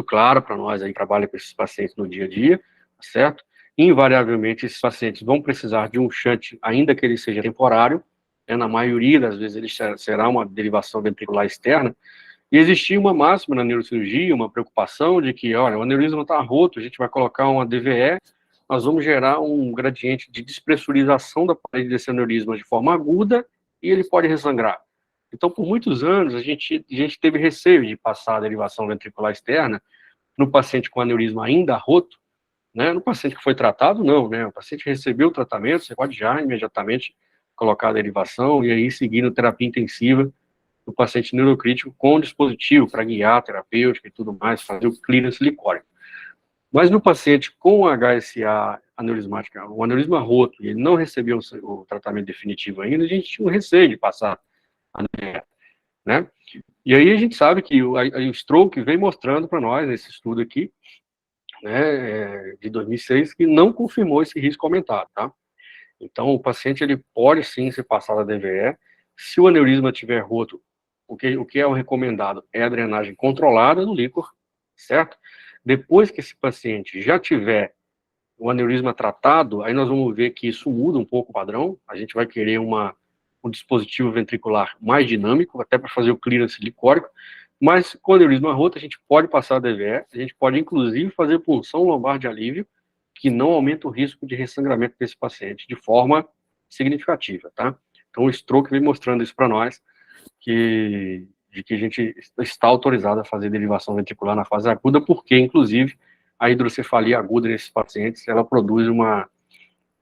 clara para nós aí que trabalha com esses pacientes no dia a dia, certo? Invariavelmente, esses pacientes vão precisar de um shunt, ainda que ele seja temporário, né? Na maioria das vezes ele será uma derivação ventricular externa, e existia uma máxima na neurocirurgia, uma preocupação de que, olha, o aneurisma está roto, a gente vai colocar uma DVE, nós vamos gerar um gradiente de despressurização da parede desse aneurisma de forma aguda, e ele pode ressangrar. Então, por muitos anos, a gente teve receio de passar a derivação ventricular externa no paciente com aneurisma ainda roto, né? No paciente que foi tratado, não, né? O paciente recebeu o tratamento, você pode já imediatamente colocar a derivação e aí seguir a terapia intensiva do paciente neurocrítico com dispositivo para guiar a terapêutica e tudo mais, fazer o clearance licórico. Mas no paciente com HSA aneurismática, o aneurisma roto, e ele não recebeu o tratamento definitivo ainda, a gente tinha um receio de passar a DVE, né? E aí a gente sabe que o Stroke vem mostrando para nós, nesse estudo aqui, né, de 2006, que não confirmou esse risco aumentado, tá? Então, o paciente, ele pode sim ser passado a DVE, se o aneurisma estiver roto, o que é o recomendado é a drenagem controlada do líquor, certo? Depois que esse paciente já tiver o aneurisma tratado, aí nós vamos ver que isso muda um pouco o padrão, a gente vai querer uma um dispositivo ventricular mais dinâmico, até para fazer o clearance licórico, mas com aneurisma roto a gente pode passar a DVE, a gente pode inclusive fazer punção lombar de alívio, que não aumenta o risco de ressangramento desse paciente de forma significativa, tá? Então o stroke vem mostrando isso para nós, de que a gente está autorizado a fazer derivação ventricular na fase aguda, porque, inclusive, a hidrocefalia aguda nesses pacientes, ela produz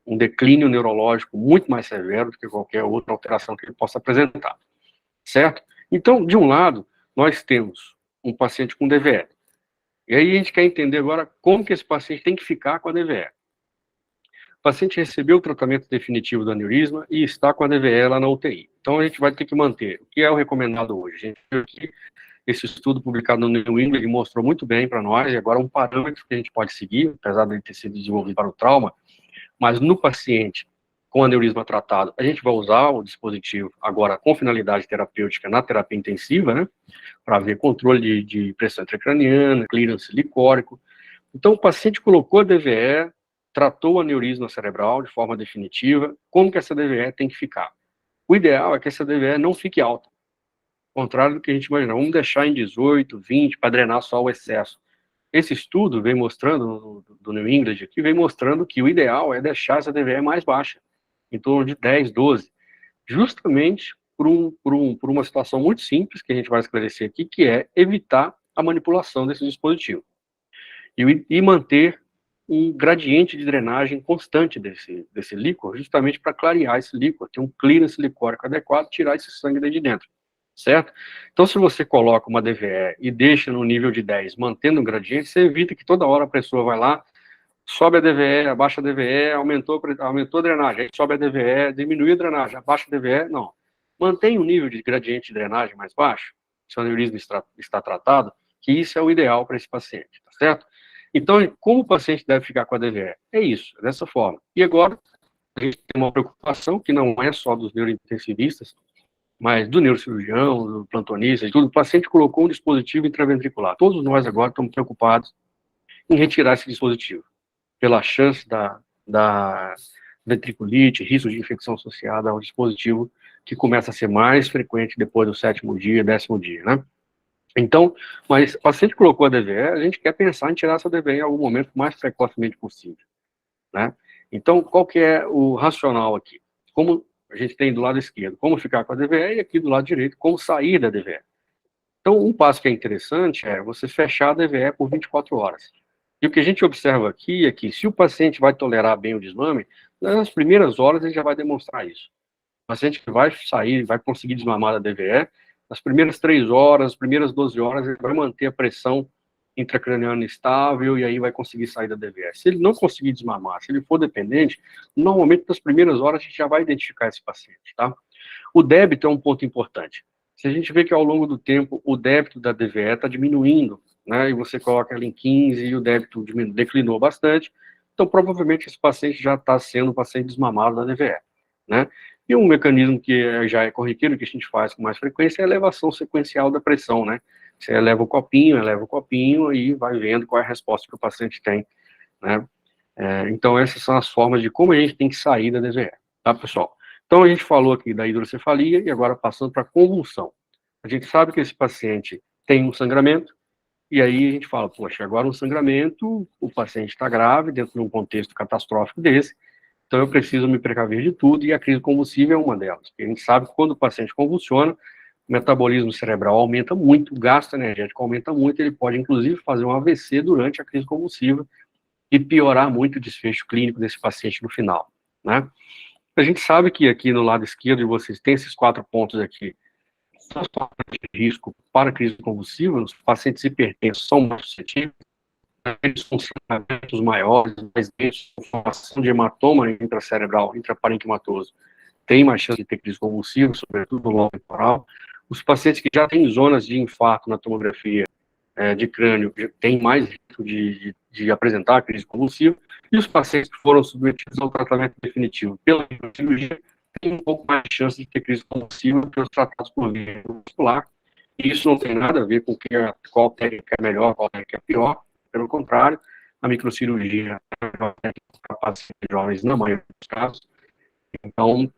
um declínio neurológico muito mais severo do que qualquer outra alteração que ele possa apresentar, certo? Então, de um lado, nós temos um paciente com DVE, e aí a gente quer entender agora como que esse paciente tem que ficar com a DVE. O paciente recebeu o tratamento definitivo do aneurisma e está com a DVE lá na UTI. Então, a gente vai ter que manter. O que é o recomendado hoje? A gente viu aqui esse estudo publicado no New England mostrou muito bem para nós, e agora um parâmetro que a gente pode seguir, apesar de ele ter sido desenvolvido para o trauma, mas no paciente com aneurisma tratado, a gente vai usar o dispositivo agora com finalidade terapêutica na terapia intensiva, né, para ver controle de pressão intracraniana, clearance licórico. Então, o paciente colocou a DVE, tratou o aneurisma cerebral de forma definitiva, como que essa DVE tem que ficar? O ideal é que essa DVE não fique alta, ao contrário do que a gente imagina, vamos deixar em 18, 20, para drenar só o excesso. Esse estudo vem mostrando, do New England aqui, vem mostrando que o ideal é deixar essa DVE mais baixa, em torno de 10, 12, justamente por uma situação muito simples, que a gente vai esclarecer aqui, que é evitar a manipulação desse dispositivo. E manter um gradiente de drenagem constante desse líquor, justamente para clarear esse líquor, ter um clearance licórico adequado, tirar esse sangue daí de dentro, certo? Então, se você coloca uma DVE e deixa no nível de 10, mantendo o gradiente, você evita que toda hora a pessoa vai lá, sobe a DVE, abaixa a DVE, aumentou a drenagem, aí sobe a DVE, diminui a drenagem, abaixa a DVE, não. Mantém o nível de gradiente de drenagem mais baixo, se o aneurisma está tratado, que isso é o ideal para esse paciente, tá certo? Então, como o paciente deve ficar com a DVE? É isso, dessa forma. E agora, a gente tem uma preocupação que não é só dos neurointensivistas, mas do neurocirurgião, do plantonista, e tudo. O paciente colocou um dispositivo intraventricular. Todos nós agora estamos preocupados em retirar esse dispositivo, pela chance da ventriculite, risco de infecção associada ao dispositivo, que começa a ser mais frequente depois do 7º dia, 10º dia, né? Então, mas o paciente colocou a DVE, a gente quer pensar em tirar essa DVE em algum momento o mais precocemente possível, né? Então, qual que é o racional aqui? Como a gente tem do lado esquerdo, como ficar com a DVE, e aqui do lado direito, como sair da DVE. Então, um passo que é interessante é você fechar a DVE por 24 horas. E o que a gente observa aqui é que, se o paciente vai tolerar bem o desmame, nas primeiras horas ele já vai demonstrar isso. O paciente que vai sair, vai conseguir desmamar da DVE, nas primeiras 3 horas, as primeiras 12 horas, ele vai manter a pressão intracraniana estável e aí vai conseguir sair da DVE. Se ele não conseguir desmamar, se ele for dependente, normalmente nas primeiras horas a gente já vai identificar esse paciente, tá? O débito é um ponto importante. Se a gente vê que ao longo do tempo o débito da DVE está diminuindo, né, e você coloca ela em 15 e o débito declinou bastante, então provavelmente esse paciente já está sendo um paciente desmamado da DVE, né? E um mecanismo que já é corriqueiro, que a gente faz com mais frequência, é a elevação sequencial da pressão, né? Você eleva o copinho e vai vendo qual é a resposta que o paciente tem, né? Então essas são as formas de como a gente tem que sair da DVE, tá, pessoal? Então a gente falou aqui da hidrocefalia e agora passando para a convulsão. A gente sabe que esse paciente tem um sangramento, e aí a gente fala, poxa, agora um sangramento, o paciente está grave, dentro de um contexto catastrófico desse, então eu preciso me precaver de tudo, e a crise convulsiva é uma delas. A gente sabe que quando o paciente convulsiona, o metabolismo cerebral aumenta muito, o gasto energético aumenta muito, ele pode inclusive fazer um AVC durante a crise convulsiva e piorar muito o desfecho clínico desse paciente no final, né? A gente sabe que aqui no lado esquerdo de vocês tem esses 4 pontos aqui, são os fatores de risco para a crise convulsiva. Os pacientes hipertensos são mais suscetíveis, eles com sangramentos maiores, mais densos, com formação de hematoma intracerebral, intraparenquimatoso, tem mais chance de ter crise convulsiva, sobretudo no lobo temporal. Os pacientes que já têm zonas de infarto na tomografia de crânio têm mais risco de apresentar crise convulsiva, e os pacientes que foram submetidos ao tratamento definitivo pela cirurgia têm um pouco mais de chance de ter crise convulsiva que os tratados por via muscular. E isso não tem nada a ver com qual técnica é melhor, qual técnica é pior. Pelo contrário, a microcirurgia é uma técnica para pacientes jovens, na maioria dos casos. Então,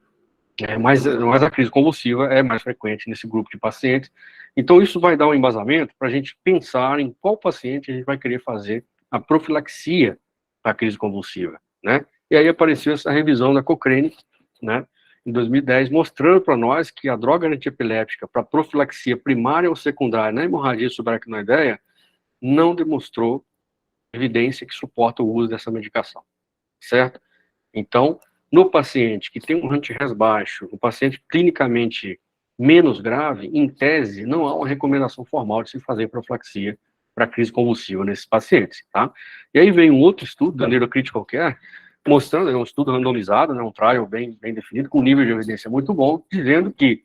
Mas a crise convulsiva é mais frequente nesse grupo de pacientes. Então, isso vai dar um embasamento para a gente pensar em qual paciente a gente vai querer fazer a profilaxia para a crise convulsiva, né? E aí apareceu essa revisão da Cochrane, né, em 2010, mostrando para nós que a droga antiepiléptica para profilaxia primária ou secundária na hemorragia subaracnoideia não demonstrou evidência que suporta o uso dessa medicação, certo? Então, no paciente que tem um anti-Res baixo, um paciente clinicamente menos grave, em tese, não há uma recomendação formal de se fazer profilaxia para crise convulsiva nesses pacientes, tá? E aí vem um outro estudo da Neurocritical Care, mostrando, é um estudo randomizado, né, um trial bem definido, com um nível de evidência muito bom, dizendo que,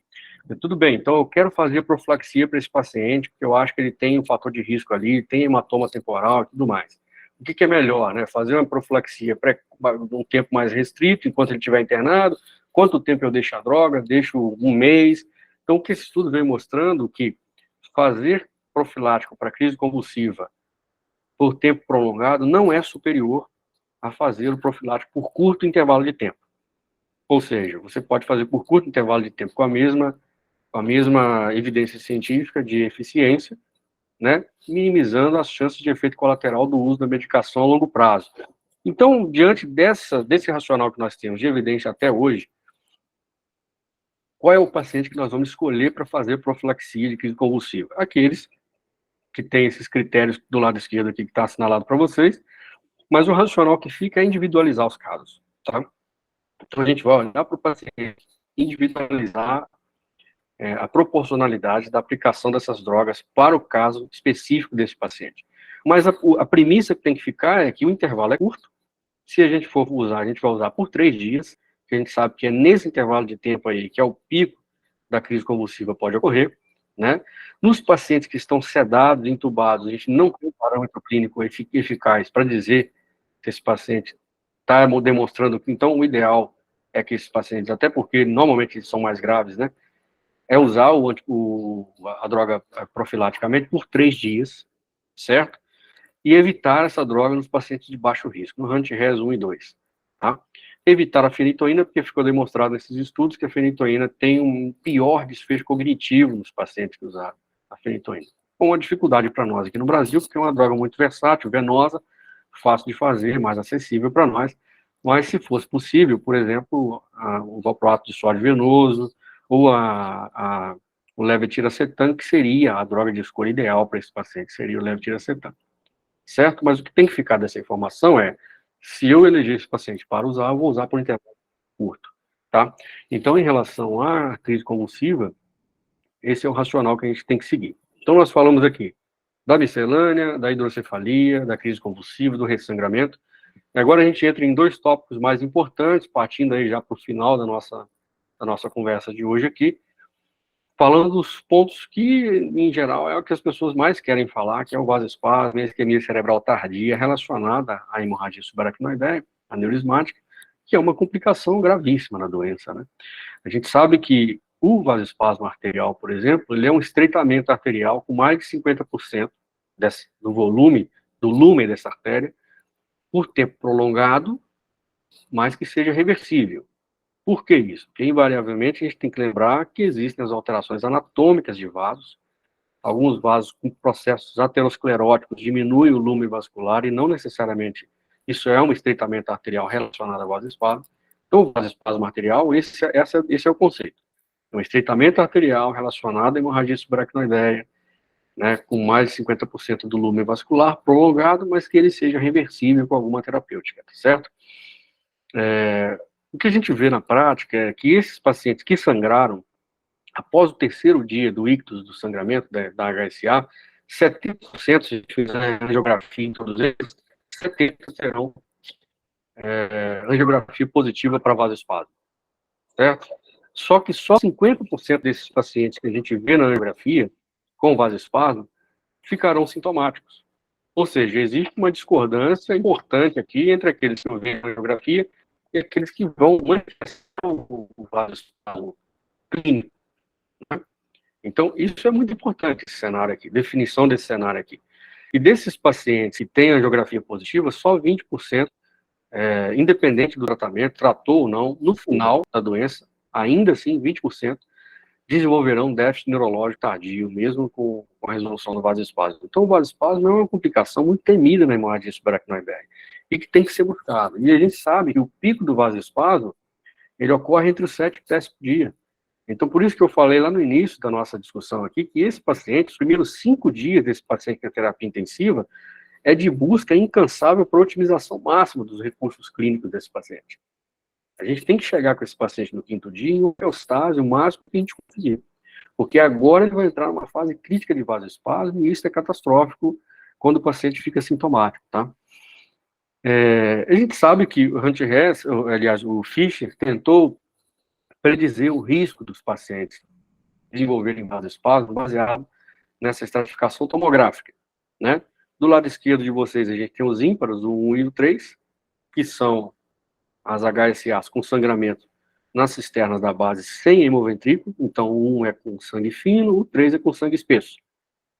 tudo bem, então eu quero fazer profilaxia para esse paciente, porque eu acho que ele tem um fator de risco ali, tem hematoma temporal e tudo mais. O que é melhor, né? Fazer uma profilaxia um tempo mais restrito, enquanto ele estiver internado, quanto tempo eu deixo a droga, deixo um mês. Então, o que esse estudo vem mostrando que fazer profilático para crise convulsiva por tempo prolongado não é superior a fazer o profilático por curto intervalo de tempo. Ou seja, você pode fazer por curto intervalo de tempo com a mesma evidência científica de eficiência, né, minimizando as chances de efeito colateral do uso da medicação a longo prazo. Então, diante desse racional que nós temos de evidência até hoje, qual é o paciente que nós vamos escolher para fazer profilaxia de crise convulsiva? Aqueles que têm esses critérios do lado esquerdo aqui que está assinalado para vocês, mas o racional que fica é individualizar os casos, tá? Então, a gente vai olhar para o paciente, individualizar a proporcionalidade da aplicação dessas drogas para o caso específico desse paciente. Mas a premissa que tem que ficar é que o intervalo é curto. Se a gente for usar, a gente vai usar por 3 dias, que a gente sabe que é nesse intervalo de tempo aí que é o pico da crise convulsiva pode ocorrer, né? Nos pacientes que estão sedados, entubados, a gente não tem um parâmetro clínico eficaz para dizer que esse paciente está demonstrando que, então, o ideal é que esses pacientes, até porque normalmente eles são mais graves, né? É usar a droga profilaticamente por 3 dias, certo? E evitar essa droga nos pacientes de baixo risco, no HUNT-RES 1 e 2, tá? Evitar a fenitoína, porque ficou demonstrado nesses estudos que a fenitoína tem um pior desfecho cognitivo nos pacientes que usaram a fenitoína. Com uma dificuldade para nós aqui no Brasil, porque é uma droga muito versátil, venosa, fácil de fazer, mais acessível para nós, mas se fosse possível, por exemplo, o valproato de sódio venoso, ou o levetiracetam, que seria a droga de escolha ideal para esse paciente, seria o levetiracetam, certo? Mas o que tem que ficar dessa informação é, se eu eleger esse paciente para usar, eu vou usar por intervalo curto, tá? Então, em relação à crise convulsiva, esse é o racional que a gente tem que seguir. Então, nós falamos aqui da miscelânea, da hidrocefalia, da crise convulsiva, do ressangramento. E agora a gente entra em 2 tópicos mais importantes, partindo aí já para o final da nossa conversa de hoje aqui, falando dos pontos que, em geral, é o que as pessoas mais querem falar, que é o vasoespasmo, a isquemia cerebral tardia relacionada à hemorragia subaracnoideia, aneurismática, que é uma complicação gravíssima na doença, né? A gente sabe que o vasoespasmo arterial, por exemplo, ele é um estreitamento arterial com mais de 50% do volume, do lúmen dessa artéria, por tempo prolongado, mas que seja reversível. Por que isso? Porque, invariavelmente, a gente tem que lembrar que existem as alterações anatômicas de vasos. Alguns vasos com processos ateroscleróticos diminuem o lume vascular e não necessariamente isso é um estreitamento arterial relacionado ao vasoespasmo. Então, o vasoespasmo arterial, esse é o conceito. É um estreitamento arterial relacionado à hemorragia subaracnoideia, né, com mais de 50% do lume vascular prolongado, mas que ele seja reversível com alguma terapêutica, tá certo? O que a gente vê na prática é que esses pacientes que sangraram, após o 3º dia do ictus, do sangramento da HSA, 70%, se a gente fizer angiografia em todos eles, 70% terão angiografia positiva para vasoespasmo, certo? Só que só 50% desses pacientes que a gente vê na angiografia com vasoespasmo ficarão sintomáticos. Ou seja, existe uma discordância importante aqui entre aqueles que vêm na angiografia e aqueles que vão manifestar o vasoespasmo clínico. Né? Então, isso é muito importante, esse cenário aqui, definição desse cenário aqui. E desses pacientes que têm angiografia positiva, só 20%, independente do tratamento, tratou ou não, no final da doença, ainda assim 20% desenvolverão déficit neurológico tardio, mesmo com a resolução do vasoespasmo. Então, o vasoespasmo é uma complicação muito temida na hemorragia subaracnoide BR e que tem que ser buscado. E a gente sabe que o pico do vasoespasmo, ele ocorre entre os 7 e 10 dias. Então, por isso que eu falei lá no início da nossa discussão aqui, que esse paciente, os primeiros 5 dias desse paciente na terapia intensiva, é de busca incansável por otimização máxima dos recursos clínicos desse paciente. A gente tem que chegar com esse paciente no 5º dia em homeostase o máximo que a gente conseguir. Porque agora ele vai entrar numa fase crítica de vasoespasmo e isso é catastrófico quando o paciente fica sintomático, tá? A gente sabe que o Hunter Hess, aliás, o Fischer, tentou predizer o risco dos pacientes desenvolverem vasoespasmo baseado nessa estratificação tomográfica, né? Do lado esquerdo de vocês, a gente tem os ímparos, o 1 e o 3, que são as HSAs com sangramento nas cisternas da base sem hemoventrículo, então o 1 é com sangue fino, o 3 é com sangue espesso,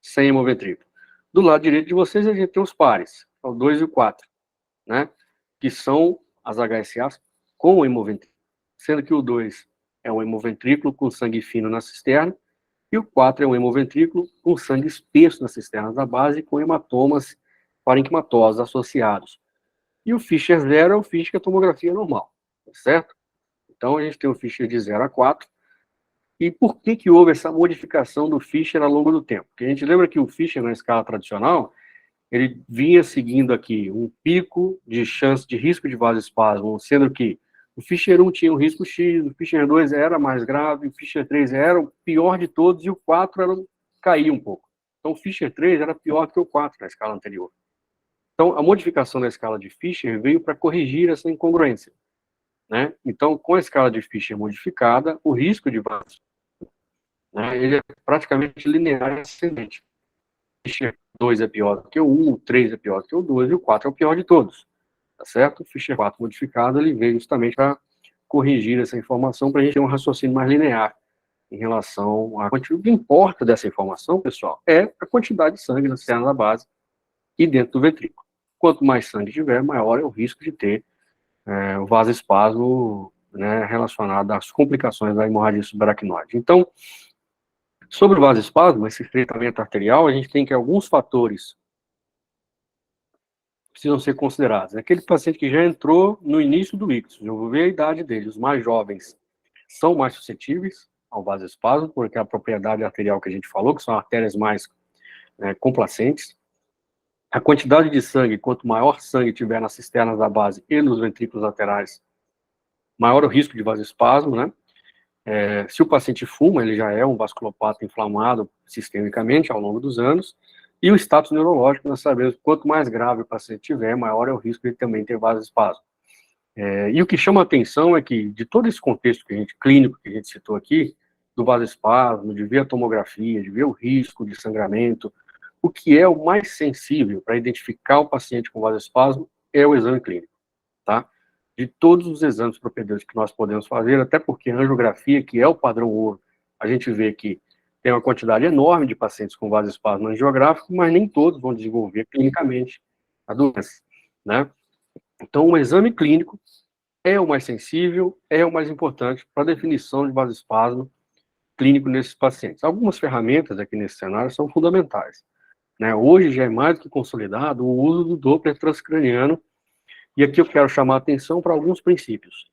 sem hemoventrículo. Do lado direito de vocês, a gente tem os pares, o 2 e o 4, né? Que são as HSAs com hemoventrículo, sendo que o 2 é um hemoventrículo com sangue fino na cisterna, e o 4 é um hemoventrículo com sangue espesso nas cisternas da base, com hematomas parenquimatosos associados. E o Fischer 0 é o Fischer que é a tomografia normal, certo? Então, a gente tem o Fischer de 0 a 4. E por que houve essa modificação do Fischer ao longo do tempo? Porque a gente lembra que o Fischer, na escala tradicional, ele vinha seguindo aqui um pico de chance de risco de vasoespasmo, sendo que o Fischer 1 tinha um risco X, o Fischer 2 era mais grave, o Fischer 3 era o pior de todos, e o 4 caía um pouco. Então, o Fischer 3 era pior que o 4 na escala anterior. Então, a modificação da escala de Fischer veio para corrigir essa incongruência, né? Então, com a escala de Fischer modificada, o risco de vaso, né, ele é praticamente linear e ascendente. O Fischer 2 é pior do que o 1, o 3 é pior do que o 2 e o 4 é o pior de todos, tá certo? O Fischer 4 modificado, ele veio justamente para corrigir essa informação, para a gente ter um raciocínio mais linear em relação à quantidade. O que importa dessa informação, pessoal, é a quantidade de sangue na cisterna da base e dentro do ventrículo. Quanto mais sangue tiver, maior é o risco de ter o vasoespasmo, né, relacionado às complicações da hemorragia subaracnoide. Então, sobre o vasoespasmo, esse estreitamento arterial, a gente tem que alguns fatores precisam ser considerados. Aquele paciente que já entrou no início do ictus, eu vou ver a idade dele, os mais jovens são mais suscetíveis ao vasoespasmo, porque a propriedade arterial que a gente falou, que são artérias mais complacentes. A quantidade de sangue, quanto maior sangue tiver nas cisternas da base e nos ventrículos laterais, maior o risco de vasoespasmo, né? Se o paciente fuma, ele já é um vasculopata inflamado sistemicamente ao longo dos anos. E o status neurológico, nós sabemos que quanto mais grave o paciente tiver, maior é o risco de também ter vasoespasmo. E o que chama a atenção é que, de todo esse contexto clínico que a gente citou aqui, do vasoespasmo, de ver a tomografia, de ver o risco de sangramento, o que é o mais sensível para identificar o paciente com vasoespasmo é o exame clínico, tá? De todos os exames propedêuticos que nós podemos fazer, até porque a angiografia, que é o padrão ouro, a gente vê que tem uma quantidade enorme de pacientes com vasoespasmo angiográfico, mas nem todos vão desenvolver clinicamente a doença, né? Então, o exame clínico é o mais sensível, é o mais importante para a definição de vasoespasmo clínico nesses pacientes. Algumas ferramentas aqui nesse cenário são fundamentais, né? Hoje já é mais do que consolidado o uso do Doppler transcraniano, e aqui eu quero chamar a atenção para alguns princípios.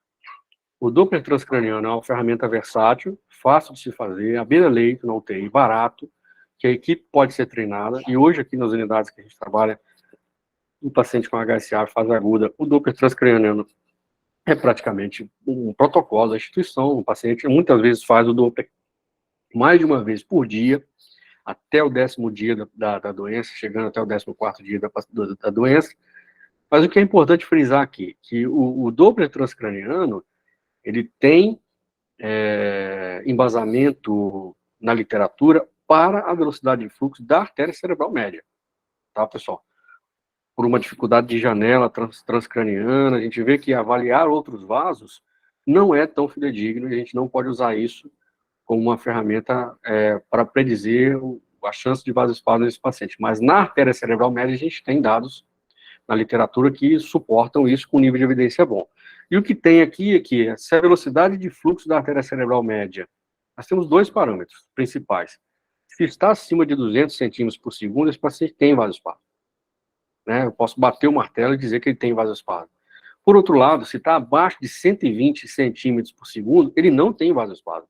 O Doppler transcraniano é uma ferramenta versátil, fácil de se fazer, à beira-leito, na UTI, barato, que a equipe pode ser treinada, e hoje aqui nas unidades que a gente trabalha, o paciente com HSA fase aguda, o Doppler transcraniano é praticamente um protocolo da instituição. O paciente muitas vezes faz o Doppler mais de uma vez por dia, até o 10º dia da doença, chegando até o 14º dia da doença. Mas o que é importante frisar aqui, que o Doppler transcraniano, ele tem embasamento na literatura para a velocidade de fluxo da artéria cerebral média, tá, pessoal? Por uma dificuldade de janela transcraniana, a gente vê que avaliar outros vasos não é tão fidedigno, e a gente não pode usar isso como uma ferramenta para predizer a chance de vasoespasmo nesse paciente. Mas na artéria cerebral média a gente tem dados na literatura que suportam isso com nível de evidência bom. E o que tem aqui é que se a velocidade de fluxo da artéria cerebral média, nós temos dois parâmetros principais. Se está acima de 200 centímetros por segundo, esse paciente tem vasoespasmo. Né? Eu posso bater o martelo e dizer que ele tem vasoespasmo. Por outro lado, se está abaixo de 120 centímetros por segundo, ele não tem vasoespasmo.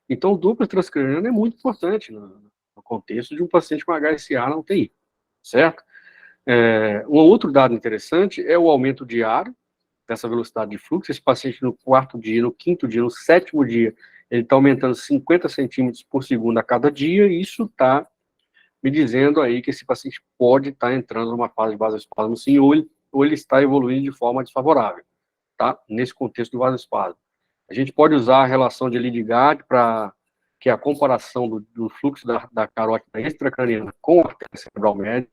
Então, o duplo transcraniano é muito importante no contexto de um paciente com HSA na UTI, certo? Um outro dado interessante é o aumento diário dessa velocidade de fluxo. Esse paciente no 4º dia, no 5º dia, no 7º dia, ele está aumentando 50 centímetros por segundo a cada dia, e isso está me dizendo aí que esse paciente pode estar entrando numa fase de vasoespasmo sim, ou ele está evoluindo de forma desfavorável, tá? Nesse contexto do vasoespasmo. A gente pode usar a relação de Lidigard, que é a comparação do fluxo da carótida extracraniana com a artéria cerebral média,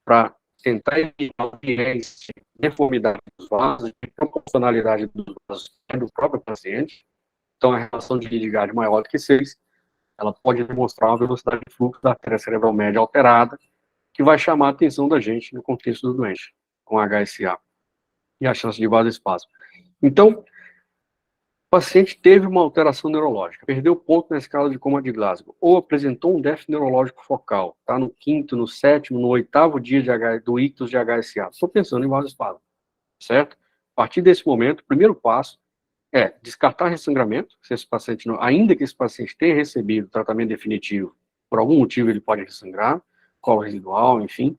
para tentar evitar o viés de deformidade dos vasos, de proporcionalidade dos vasos do próprio paciente. Então, a relação de Lidigard maior do que 6, ela pode demonstrar uma velocidade de fluxo da artéria cerebral média alterada, que vai chamar a atenção da gente no contexto do doente, com HSA, e a chance de vasoespasmo. Então, o paciente teve uma alteração neurológica, perdeu ponto na escala de coma de Glasgow, ou apresentou um déficit neurológico focal, está no 5º, no 7º, no 8º dia do ictus de HSA. Estou pensando em vasoespasmo, certo? A partir desse momento, o primeiro passo é descartar ressangramento, se esse paciente não, ainda que esse paciente tenha recebido tratamento definitivo, por algum motivo ele pode ressangrar, colo residual, enfim.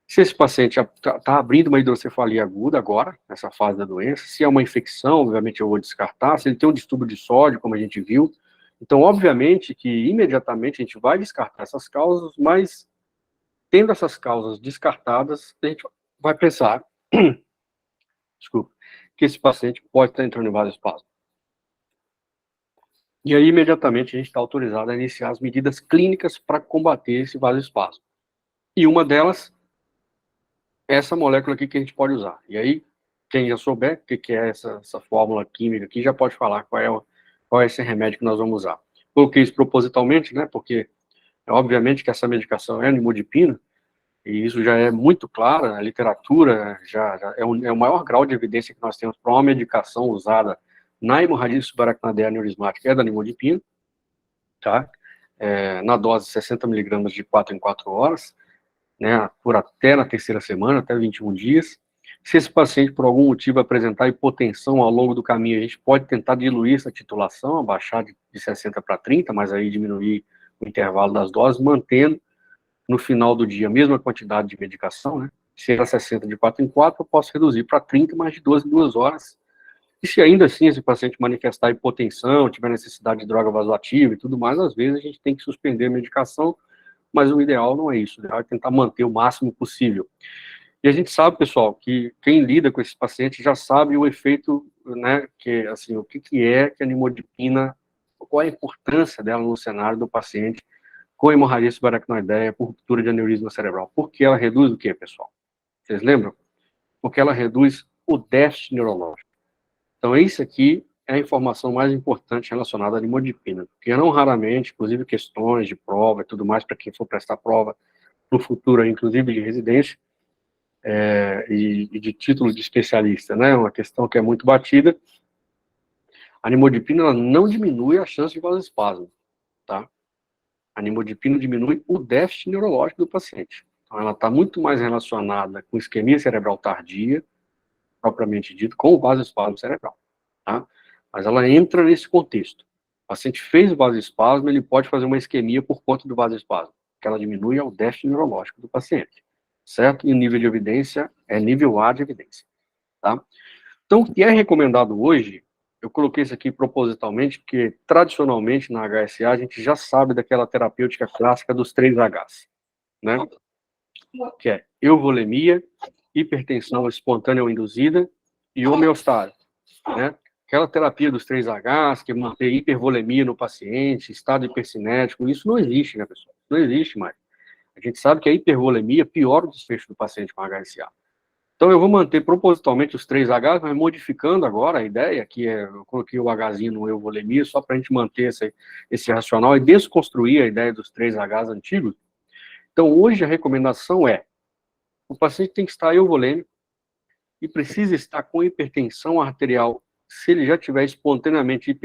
Se esse paciente está abrindo uma hidrocefalia aguda agora, nessa fase da doença, se é uma infecção, obviamente eu vou descartar, se ele tem um distúrbio de sódio, como a gente viu, então obviamente que imediatamente a gente vai descartar essas causas, mas tendo essas causas descartadas, a gente vai pensar, desculpa, que esse paciente pode estar entrando em vasoespasmo. E aí, imediatamente, a gente está autorizado a iniciar as medidas clínicas para combater esse vasoespasmo. E uma delas é essa molécula aqui que a gente pode usar. E aí, quem já souber o que é essa fórmula química aqui, já pode falar qual é esse remédio que nós vamos usar. Coloquei isso propositalmente, né, porque, obviamente, que essa medicação é nimodipina, e isso já é muito claro, a literatura já é o maior grau de evidência que nós temos para uma medicação usada na hemorragia subaracnoidea aneurismática é da nimodipina, tá? Na dose 60 mg de 4 em 4 horas, né, por até na 3ª semana, até 21 dias. Se esse paciente, por algum motivo, apresentar hipotensão ao longo do caminho, a gente pode tentar diluir essa titulação, abaixar de 60 para 30, mas aí diminuir o intervalo das doses, mantendo no final do dia a mesma quantidade de medicação, né? Se era 60 de 4 em 4, eu posso reduzir para 30, mais de 12 em 2 horas. E se ainda assim esse paciente manifestar hipotensão, tiver necessidade de droga vasoativa e tudo mais, às vezes a gente tem que suspender a medicação, mas o ideal não é isso, o ideal é tentar manter o máximo possível. E a gente sabe, pessoal, que quem lida com esse paciente já sabe o efeito, né, que, assim, o que é que a nimodipina, qual a importância dela no cenário do paciente com hemorragia subaracnoideia por ruptura de aneurisma cerebral. Porque ela reduz o quê, pessoal? Vocês lembram? Porque ela reduz o déficit neurológico. Então, isso aqui é a informação mais importante relacionada à nimodipina, porque não raramente, inclusive questões de prova e tudo mais, para quem for prestar prova no futuro, inclusive de residência, e de título de especialista, né, uma questão que é muito batida, a nimodipina ela não diminui a chance de vasoespasmo, tá? A nimodipina diminui o déficit neurológico do paciente. Então, ela está muito mais relacionada com isquemia cerebral tardia, propriamente dito, com o vasoespasmo cerebral, tá? Mas ela entra nesse contexto. O paciente fez o vasoespasmo, ele pode fazer uma isquemia por conta do vasoespasmo, que ela diminui o déficit neurológico do paciente, certo? E o nível de evidência é nível A de evidência, tá? Então, o que é recomendado hoje, eu coloquei isso aqui propositalmente, porque tradicionalmente na HSA a gente já sabe daquela terapêutica clássica dos 3 Hs, né? Que é euvolemia, hipertensão espontânea ou induzida e homeostase, né? Aquela terapia dos 3 Hs, que mantém hipervolemia no paciente, estado hipercinético, isso não existe, né, pessoal? Não existe mais. A gente sabe que a hipervolemia piora o desfecho do paciente com HSA. Então, eu vou manter propositalmente os 3 Hs, mas modificando agora a ideia, que eu coloquei o Hzinho no euvolemia, só para a gente manter esse racional e desconstruir a ideia dos 3 Hs antigos. Então, hoje a recomendação é o paciente tem que estar euvolêmico e precisa estar com hipertensão arterial. Se ele já tiver espontaneamente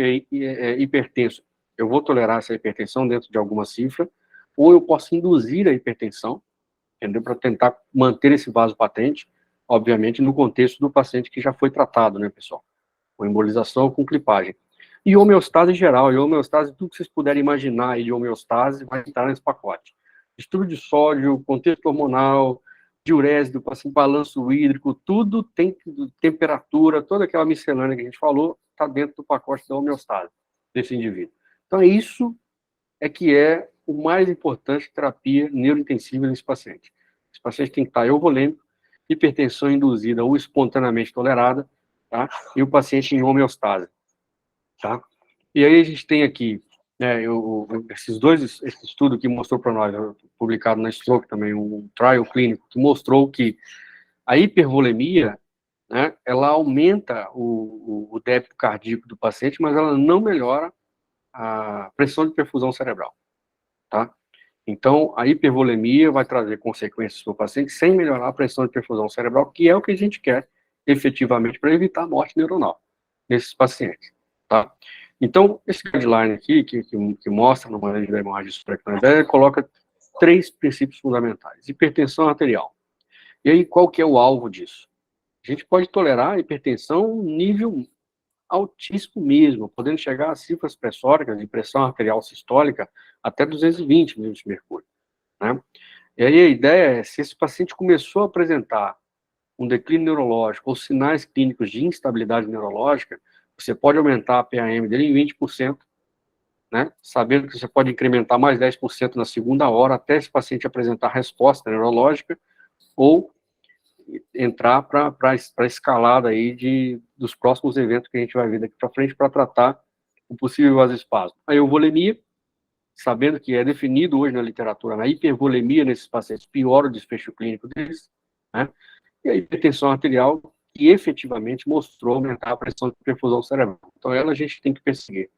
hipertenso, eu vou tolerar essa hipertensão dentro de alguma cifra, ou eu posso induzir a hipertensão, entendeu? Para tentar manter esse vaso patente, obviamente no contexto do paciente que já foi tratado, né, pessoal? Com embolização ou com clipagem. E homeostase geral, e homeostase, tudo que vocês puderem imaginar aí de homeostase vai estar nesse pacote. Estudo de sódio, contexto hormonal, diurese do paciente, balanço hídrico, tudo tem temperatura, toda aquela miscelânea que a gente falou, está dentro do pacote da homeostase desse indivíduo. Então, isso é que é o mais importante terapia neurointensiva nesse paciente. Esse paciente tem que estar euvolêmico, hipertensão induzida ou espontaneamente tolerada, tá? E o paciente em homeostase, tá? E aí a gente tem aqui, né, esse estudo que mostrou para nós, publicado na Stroke também, um trial clínico, que mostrou que a hipervolemia, né, ela aumenta o débito cardíaco do paciente, mas ela não melhora a pressão de perfusão cerebral, tá? Então, a hipervolemia vai trazer consequências para o paciente sem melhorar a pressão de perfusão cerebral, que é o que a gente quer efetivamente para evitar a morte neuronal nesses pacientes, tá? Então, esse guideline aqui, que mostra no manejo da imagem supracraniana, coloca 3 princípios fundamentais. Hipertensão arterial. E aí, qual que é o alvo disso? A gente pode tolerar a hipertensão nível altíssimo mesmo, podendo chegar a cifras pressóricas de pressão arterial sistólica até 220 milímetros de mercúrio, né? E aí a ideia é, se esse paciente começou a apresentar um declínio neurológico ou sinais clínicos de instabilidade neurológica, você pode aumentar a PAM dele em 20%, né? Sabendo que você pode incrementar mais 10% na segunda hora até esse paciente apresentar resposta neurológica ou entrar para a escalada aí dos próximos eventos que a gente vai ver daqui para frente para tratar o possível vasoespasmo. A euvolemia, sabendo que é definido hoje na literatura, na hipervolemia nesses pacientes, piora o desfecho clínico deles, né? E a hipertensão arterial, que efetivamente mostrou aumentar a pressão de perfusão cerebral. Então, ela a gente tem que perseguir.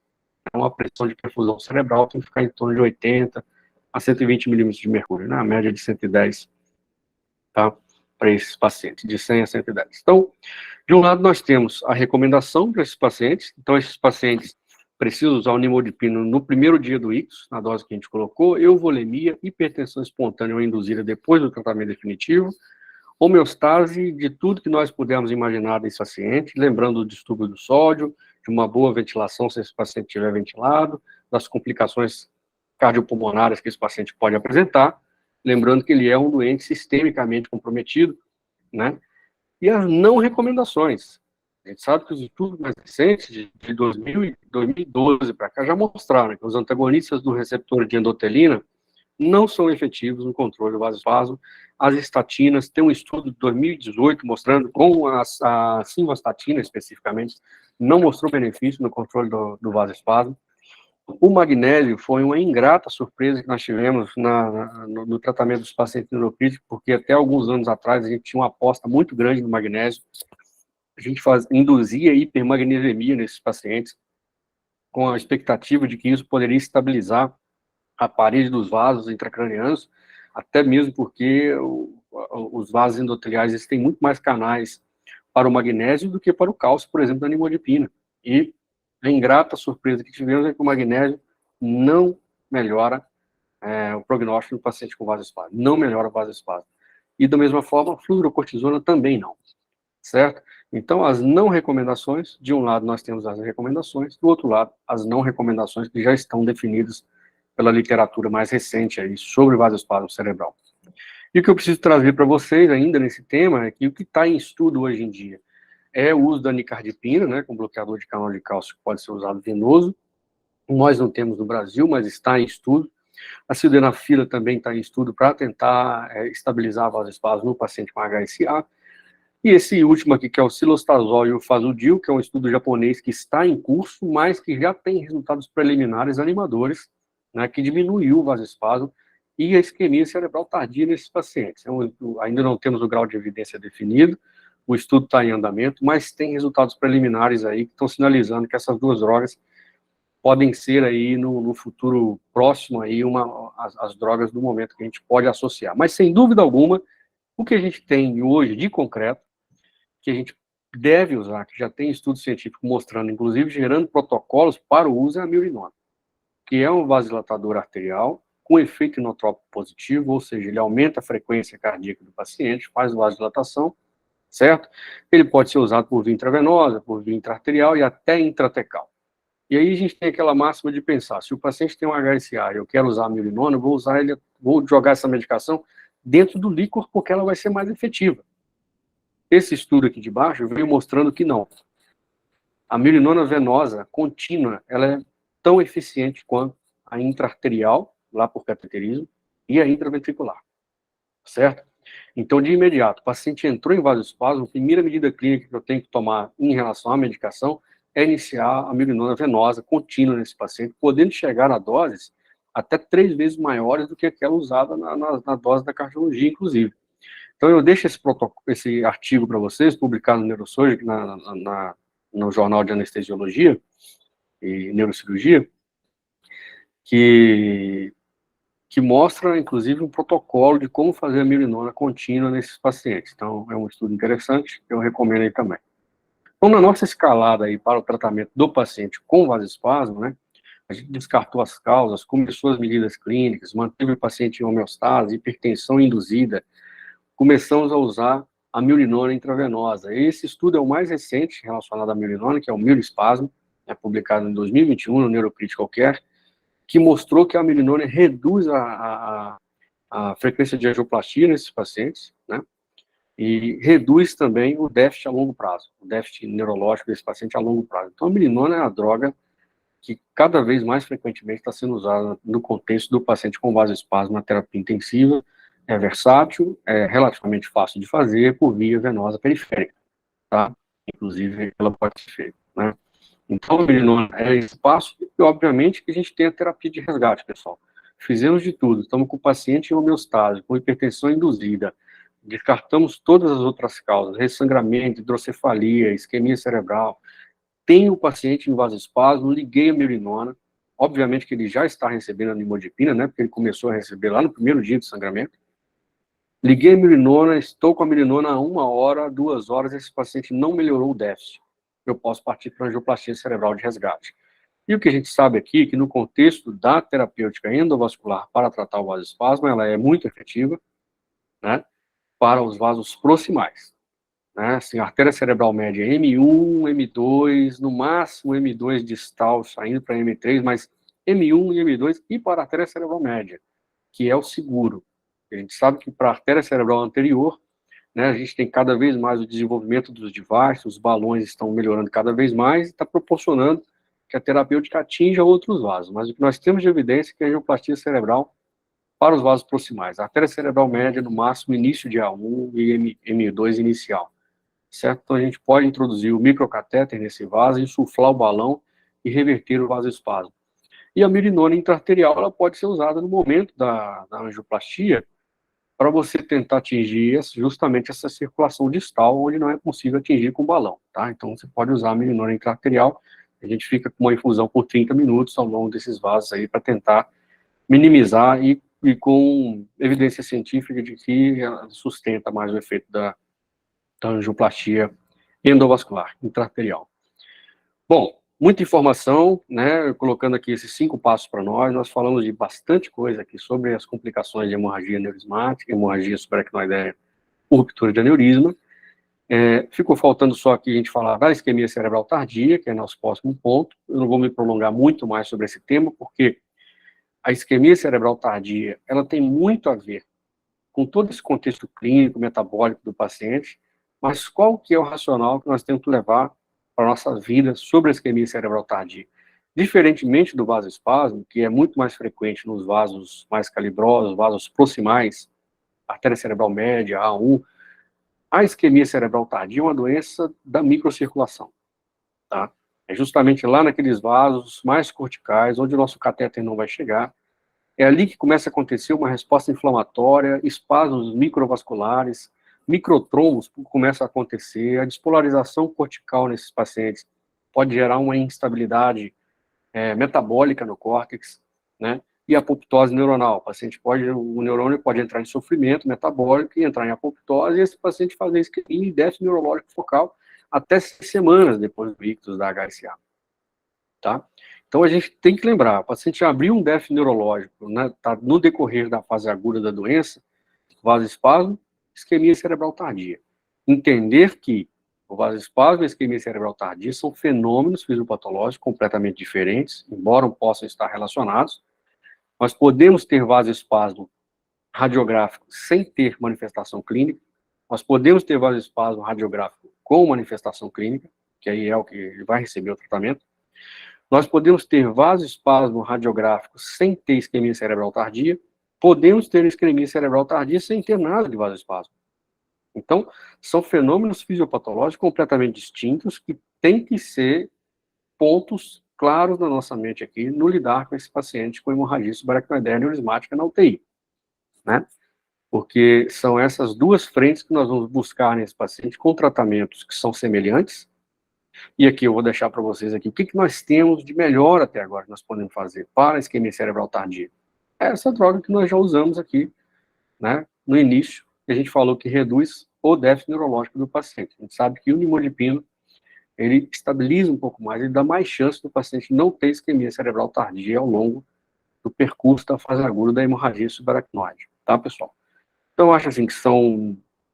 Uma pressão de perfusão cerebral tem que ficar em torno de 80 a 120 milímetros de mercúrio, na média de 110, tá? Para esses pacientes, de 100 a 110. Então, de um lado, nós temos a recomendação para esses pacientes. Então, esses pacientes precisam usar o nimodipino no primeiro dia do ictus, na dose que a gente colocou, euvolemia, hipertensão espontânea ou induzida depois do tratamento definitivo, homeostase de tudo que nós pudermos imaginar desse paciente, lembrando do distúrbio do sódio, de uma boa ventilação, se esse paciente estiver ventilado, das complicações cardiopulmonares que esse paciente pode apresentar, lembrando que ele é um doente sistemicamente comprometido, né? E as não recomendações. A gente sabe que os estudos mais recentes, de 2012 para cá, já mostraram que os antagonistas do receptor de endotelina não são efetivos no controle do vasoespasmo. As estatinas, tem um estudo de 2018 mostrando com a simvastatina, especificamente, não mostrou benefício no controle do vasoespasmo. O magnésio foi uma ingrata surpresa que nós tivemos no tratamento dos pacientes neurocríticos, porque até alguns anos atrás a gente tinha uma aposta muito grande no magnésio. A gente induzia hipermagnesemia nesses pacientes, com a expectativa de que isso poderia estabilizar a parede dos vasos intracranianos, até mesmo porque os vasos endoteliais eles têm muito mais canais para o magnésio do que para o cálcio, por exemplo, da nimodipina. E a ingrata surpresa que tivemos é que o magnésio não melhora o prognóstico do paciente com vasoespasmo, não melhora o vasoespasmo. E da mesma forma, a fluorocortisona também não, certo? Então, as não recomendações, de um lado nós temos as recomendações, do outro lado, as não recomendações que já estão definidas pela literatura mais recente aí sobre vasoespasmo cerebral. E o que eu preciso trazer para vocês ainda nesse tema é que o que está em estudo hoje em dia é o uso da nicardipina, né, como bloqueador de canal de cálcio que pode ser usado venoso. Nós não temos no Brasil, mas está em estudo. A sildenafila também está em estudo para tentar estabilizar vasoespasmo no paciente com HSA. E esse último aqui, que é o cilostazol e o fasudil, que é um estudo japonês que está em curso, mas que já tem resultados preliminares animadores, né, que diminuiu o vasoespasmo e a isquemia cerebral tardia nesses pacientes. Ainda não temos o grau de evidência definido, o estudo está em andamento, mas tem resultados preliminares aí que estão sinalizando que essas duas drogas podem ser aí no futuro próximo aí as drogas do momento que a gente pode associar. Mas sem dúvida alguma, O que a gente tem hoje de concreto, que a gente deve usar, que já tem estudo científico mostrando, inclusive gerando protocolos para o uso, é a milrinona, que é um vasodilatador arterial com efeito inotrópico positivo, ou seja, ele aumenta a frequência cardíaca do paciente, faz vasodilatação, certo? Ele pode ser usado por via intravenosa, por via intraarterial e até intratecal. E aí a gente tem aquela máxima de pensar, se o paciente tem um HSA e eu quero usar a milrinona, vou jogar essa medicação dentro do líquor porque ela vai ser mais efetiva. Esse estudo aqui de baixo veio mostrando que não. A milrinona venosa contínua, ela é tão eficiente quanto a intraarterial, lá por cateterismo, e a intraventricular, certo? Então, de imediato, o paciente entrou em vasoespasmo, a primeira medida clínica que eu tenho que tomar em relação à medicação é iniciar a milrinona venosa contínua nesse paciente, podendo chegar a doses até 3 vezes maiores do que aquela usada na dose da cardiologia, inclusive. Então, eu deixo esse artigo para vocês, publicado no Neurosurgery, no Jornal de Anestesiologia e Neurocirurgia, que mostra, inclusive, um protocolo de como fazer a milrinona contínua nesses pacientes. Então, é um estudo interessante, que eu recomendo aí também. Então, na nossa escalada aí para o tratamento do paciente com vasoespasmo, né, a gente descartou as causas, começou as medidas clínicas, manteve o paciente em homeostase, hipertensão induzida, começamos a usar a milrinona intravenosa. Esse estudo é o mais recente relacionado à milrinona, que é o Milrispasmo, publicado em 2021 no Neurocritical Care, que mostrou que a milrinona reduz a frequência de angioplastia nesses pacientes, né? E reduz também o déficit a longo prazo, o déficit neurológico desse paciente a longo prazo. Então, a milrinona é a droga que cada vez mais frequentemente está sendo usada no contexto do paciente com vasoespasmo na terapia intensiva. É versátil, é relativamente fácil de fazer por via venosa periférica, tá? Inclusive, ela pode ser feita, né? Então, a milrinona é espaço e, obviamente, que a gente tem a terapia de resgate, pessoal. Fizemos de tudo, estamos com o paciente em homeostase, com hipertensão induzida, descartamos todas as outras causas, ressangramento, hidrocefalia, isquemia cerebral, tem o paciente em vasoespasmo, liguei a milrinona, obviamente que ele já está recebendo a nimodipina, né, porque ele começou a receber lá no primeiro dia do sangramento, liguei a milrinona, estou com a milrinona há 1 hora, 2 horas, esse paciente não melhorou o déficit, eu posso partir para angioplastia cerebral de resgate. E o que a gente sabe aqui é que no contexto da terapêutica endovascular para tratar o vasoespasmo, ela é muito efetiva, né, para os vasos proximais, né, assim, a artéria cerebral média M1, M2, no máximo M2 distal, saindo para M3, mas M1 e M2 e para a artéria cerebral média, que é o seguro. A gente sabe que para a artéria cerebral anterior, né, a gente tem cada vez mais o desenvolvimento dos devices, os balões estão melhorando cada vez mais e está proporcionando que a terapêutica atinja outros vasos, mas o que nós temos de evidência é que a angioplastia cerebral para os vasos proximais, a artéria cerebral média no máximo início de A1 e M2 inicial, certo? Então a gente pode introduzir o microcatéter nesse vaso, insuflar o balão e reverter o vasoespasmo. E a milrinona intraarterial, ela pode ser usada no momento da angioplastia para você tentar atingir justamente essa circulação distal, onde não é possível atingir com o balão, tá? Então você pode usar a milrinona intraarterial, a gente fica com uma infusão por 30 minutos ao longo desses vasos aí para tentar minimizar e com evidência científica de que sustenta mais o efeito da angioplastia endovascular intraarterial. Bom, muita informação, né, colocando aqui esses 5 passos para nós falamos de bastante coisa aqui sobre as complicações de hemorragia neurismática, hemorragia subaracnoideia por ruptura de aneurisma. Ficou faltando só aqui a gente falar da isquemia cerebral tardia, que é nosso próximo ponto. Eu não vou me prolongar muito mais sobre esse tema, porque a isquemia cerebral tardia, ela tem muito a ver com todo esse contexto clínico, metabólico do paciente, mas qual que é o racional que nós temos que levar para a nossa vida sobre a isquemia cerebral tardia? Diferentemente do vasoespasmo, que é muito mais frequente nos vasos mais calibrosos, vasos proximais, artéria cerebral média, A1, a isquemia cerebral tardia é uma doença da microcirculação, tá? É justamente lá naqueles vasos mais corticais, onde o nosso catéter não vai chegar. É ali que começa a acontecer uma resposta inflamatória, espasmos microvasculares, microtrombos começam a acontecer, a despolarização cortical nesses pacientes pode gerar uma instabilidade metabólica no córtex, né? e apoptose neuronal. O neurônio pode entrar em sofrimento metabólico e entrar em apoptose, e esse paciente fazer screening em déficit neurológico focal até 6 semanas depois do ictus da HSA. Tá? Então, a gente tem que lembrar, o paciente abriu um déficit neurológico, né, tá no decorrer da fase aguda da doença, vasoespasmo, isquemia cerebral tardia. Entender que o vasoespasmo e a isquemia cerebral tardia são fenômenos fisiopatológicos completamente diferentes, embora possam estar relacionados. Nós podemos ter vasoespasmo radiográfico sem ter manifestação clínica, nós podemos ter vasoespasmo radiográfico com manifestação clínica, que aí é o que ele vai receber o tratamento. Nós podemos ter vasoespasmo radiográfico sem ter isquemia cerebral tardia, podemos ter isquemia cerebral tardia sem ter nada de vasoespasmo. Então, são fenômenos fisiopatológicos completamente distintos que têm que ser pontos claros na nossa mente aqui no lidar com esse paciente com hemorragia subaracnoidea aneurismática na UTI, né? Porque são essas duas frentes que nós vamos buscar nesse paciente com tratamentos que são semelhantes. E aqui eu vou deixar para vocês aqui o que nós temos de melhor até agora que nós podemos fazer para a isquemia cerebral tardia. É essa droga que nós já usamos aqui, né, no início, que a gente falou que reduz o déficit neurológico do paciente. A gente sabe que o nimodipino, ele estabiliza um pouco mais, ele dá mais chance do paciente não ter isquemia cerebral tardia ao longo do percurso da fase aguda da hemorragia subaracnoide, tá, pessoal? Então, eu acho assim que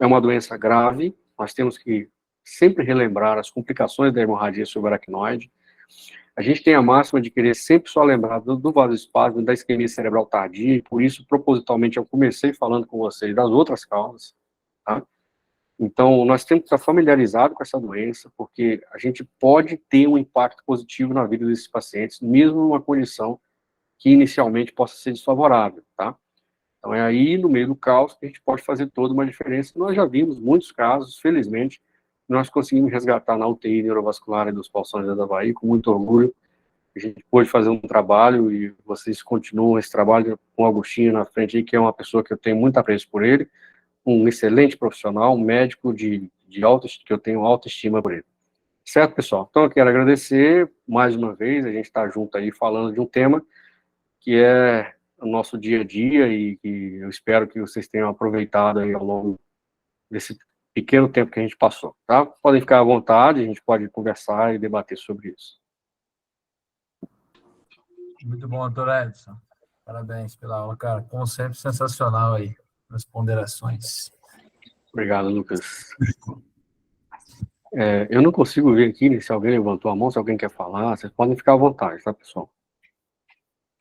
é uma doença grave, nós temos que sempre relembrar as complicações da hemorragia subaracnoide. A gente tem a máxima de querer sempre só lembrar do vasoespasmo, da isquemia cerebral tardia, e por isso, propositalmente, eu comecei falando com vocês das outras causas, tá? Então, nós temos que estar familiarizados com essa doença, porque a gente pode ter um impacto positivo na vida desses pacientes, mesmo numa condição que inicialmente possa ser desfavorável, tá? Então, é aí, no meio do caos, que a gente pode fazer toda uma diferença. Nós já vimos muitos casos, felizmente, nós conseguimos resgatar na UTI neurovascular dos Hospital São José da Bahia, com muito orgulho. A gente pôde fazer um trabalho, e vocês continuam esse trabalho com o Agostinho na frente aí, que é uma pessoa que eu tenho muito apreço por ele, um excelente profissional, um médico que eu tenho alta estima por ele. Certo, pessoal? Então, eu quero agradecer mais uma vez, a gente está junto aí falando de um tema que é o nosso dia a dia e que eu espero que vocês tenham aproveitado aí ao longo desse pequeno tempo que a gente passou, tá? Podem ficar à vontade, a gente pode conversar e debater sobre isso. Muito bom, doutor Edson. Parabéns pela aula, cara. Como sempre, sensacional aí nas ponderações. Obrigado, Lucas. Eu não consigo ver aqui se alguém levantou a mão, se alguém quer falar, vocês podem ficar à vontade, tá, pessoal?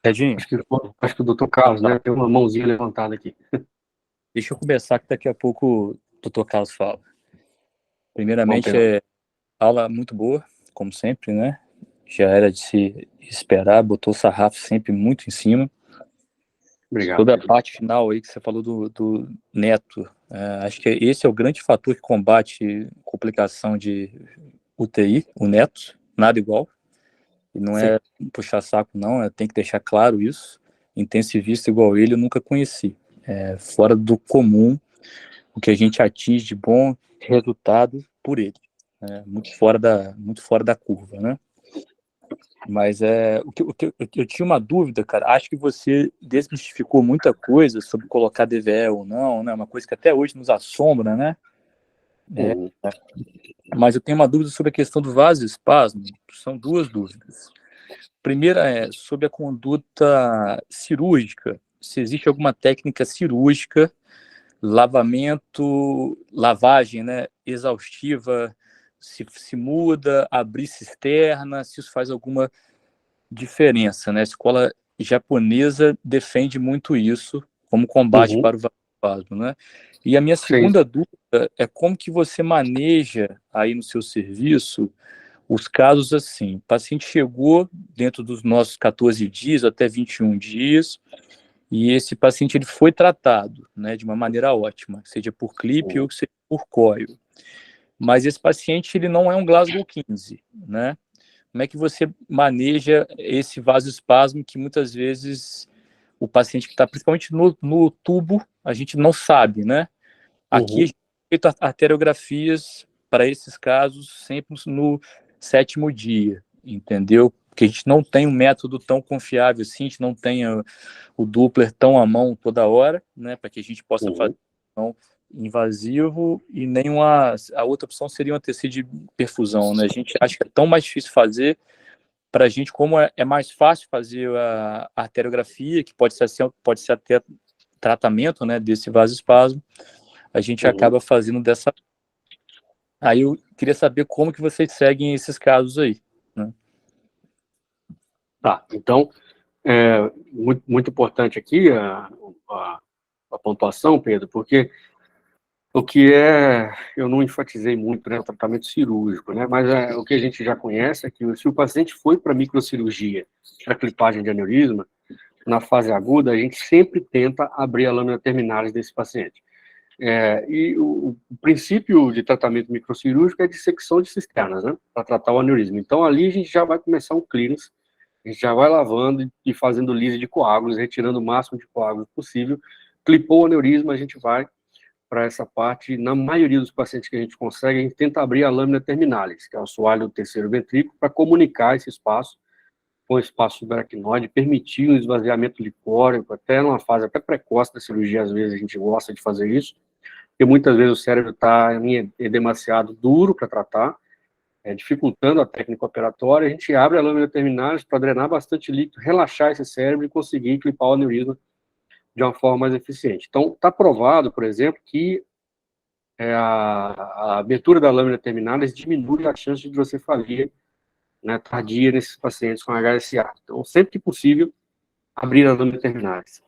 Edinho, Acho que o doutor Carlos, né, tem uma mãozinha levantada aqui. deixa eu começar, que daqui a pouco o doutor Carlos fala. Primeiramente, aula muito boa, como sempre, né? Já era de se esperar, botou o sarrafo sempre muito em cima. Obrigado. Toda a parte final aí que você falou do neto, acho que esse é o grande fator que combate complicação de UTI, o neto, nada igual. E não é puxar saco, não, tem que deixar claro isso. Intensivista igual ele eu nunca conheci. Fora do comum o que a gente atinge de bom resultado por ele. Muito fora da curva, né? Mas eu tinha uma dúvida, cara. Acho que você desmistificou muita coisa sobre colocar DVE ou não, né? Uma coisa que até hoje nos assombra, né? Mas eu tenho uma dúvida sobre a questão do vasoespasmo. São duas dúvidas. Primeira é sobre a conduta cirúrgica. Se existe alguma técnica cirúrgica, lavagem, né, exaustiva, se muda, abrir cisterna, se isso faz alguma diferença, né? A escola japonesa defende muito isso como combate para o vasoespasmo, né? E a minha segunda dúvida é como que você maneja aí no seu serviço os casos assim: o paciente chegou dentro dos nossos 14 dias até 21 dias, e esse paciente ele foi tratado, né, de uma maneira ótima, seja por clipe ou seja por coil. Mas esse paciente ele não é um Glasgow 15, né? Como é que você maneja esse vasoespasmo que muitas vezes o paciente que está principalmente no tubo, a gente não sabe, né? Aqui a gente tem feito arteriografias para esses casos sempre no 7º dia, entendeu? porque a gente não tem um método tão confiável assim, a gente não tem o Doppler tão à mão toda hora, né, para que a gente possa fazer invasivo, e a outra opção seria uma TC de perfusão, né? A gente acha que é tão mais difícil fazer para a gente, como é mais fácil fazer a arteriografia, que pode ser até tratamento, né, desse vasoespasmo, a gente acaba fazendo dessa. Aí eu queria saber como que vocês seguem esses casos aí, né? Tá, então, muito, muito importante aqui a pontuação, Pedro, porque o que eu não enfatizei muito, né, o tratamento cirúrgico, né, mas o que a gente já conhece é que se o paciente foi para microcirurgia, para clipagem de aneurisma, na fase aguda, a gente sempre tenta abrir a lâmina terminalis desse paciente. E o princípio de tratamento microcirúrgico é dissecção de cisternas, né, para tratar o aneurisma. Então, ali a gente já vai começar um clearance, a gente já vai lavando e fazendo lise de coágulos, retirando o máximo de coágulos possível. Clipou o aneurisma, a gente vai para essa parte. Na maioria dos pacientes que a gente consegue, a gente tenta abrir a lâmina terminalis, que é o assoalho do terceiro ventrículo, para comunicar esse espaço com o espaço subaracnoide, permitir um esvaziamento licórico, até numa fase até precoce da cirurgia, às vezes a gente gosta de fazer isso, porque muitas vezes o cérebro é demasiado duro para tratar, dificultando a técnica operatória. A gente abre a lâmina terminalis para drenar bastante líquido, relaxar esse cérebro e conseguir clipar o aneurisma de uma forma mais eficiente. Então, está provado, por exemplo, que a abertura da lâmina terminalis diminui a chance de hidrocefalia, né, tardia nesses pacientes com HSA. Então, sempre que possível, abrir a lâmina terminalis.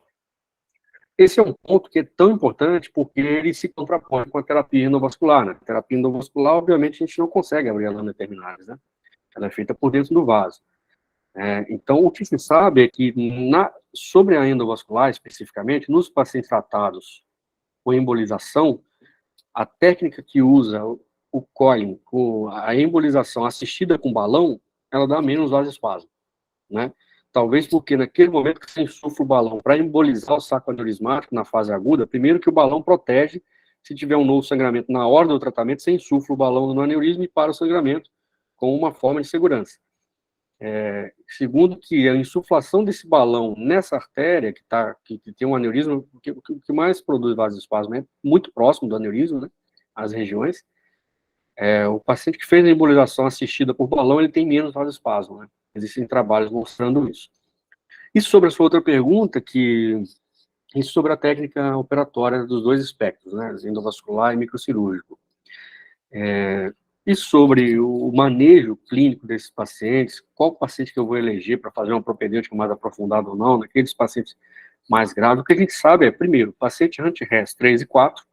Esse é um ponto que é tão importante porque ele se contrapõe com a terapia endovascular, né? A terapia endovascular, obviamente, a gente não consegue abrir a lâmina terminalis, né? Ela é feita por dentro do vaso. Então, o que se sabe é que sobre a endovascular, especificamente, nos pacientes tratados com embolização, a técnica que usa o coiling, a embolização assistida com balão, ela dá menos vasoespasmo, né? Talvez porque naquele momento que você insufla o balão para embolizar o saco aneurismático na fase aguda, primeiro que o balão protege, se tiver um novo sangramento na hora do tratamento, você insufla o balão no aneurisma e para o sangramento com uma forma de segurança. Segundo que a insuflação desse balão nessa artéria, que tem um aneurisma, o que mais produz vasoespasmo é muito próximo do aneurisma, né, as regiões, o paciente que fez a embolização assistida por balão, ele tem menos vasoespasmo, né? Existem trabalhos mostrando isso. E sobre a sua outra pergunta, isso sobre a técnica operatória dos dois espectros, né, endovascular e microcirúrgico. E sobre o manejo clínico desses pacientes, qual paciente que eu vou eleger para fazer uma propedêutica mais aprofundada ou não, naqueles pacientes mais graves, o que a gente sabe é, primeiro, paciente anti-RES 3 e 4,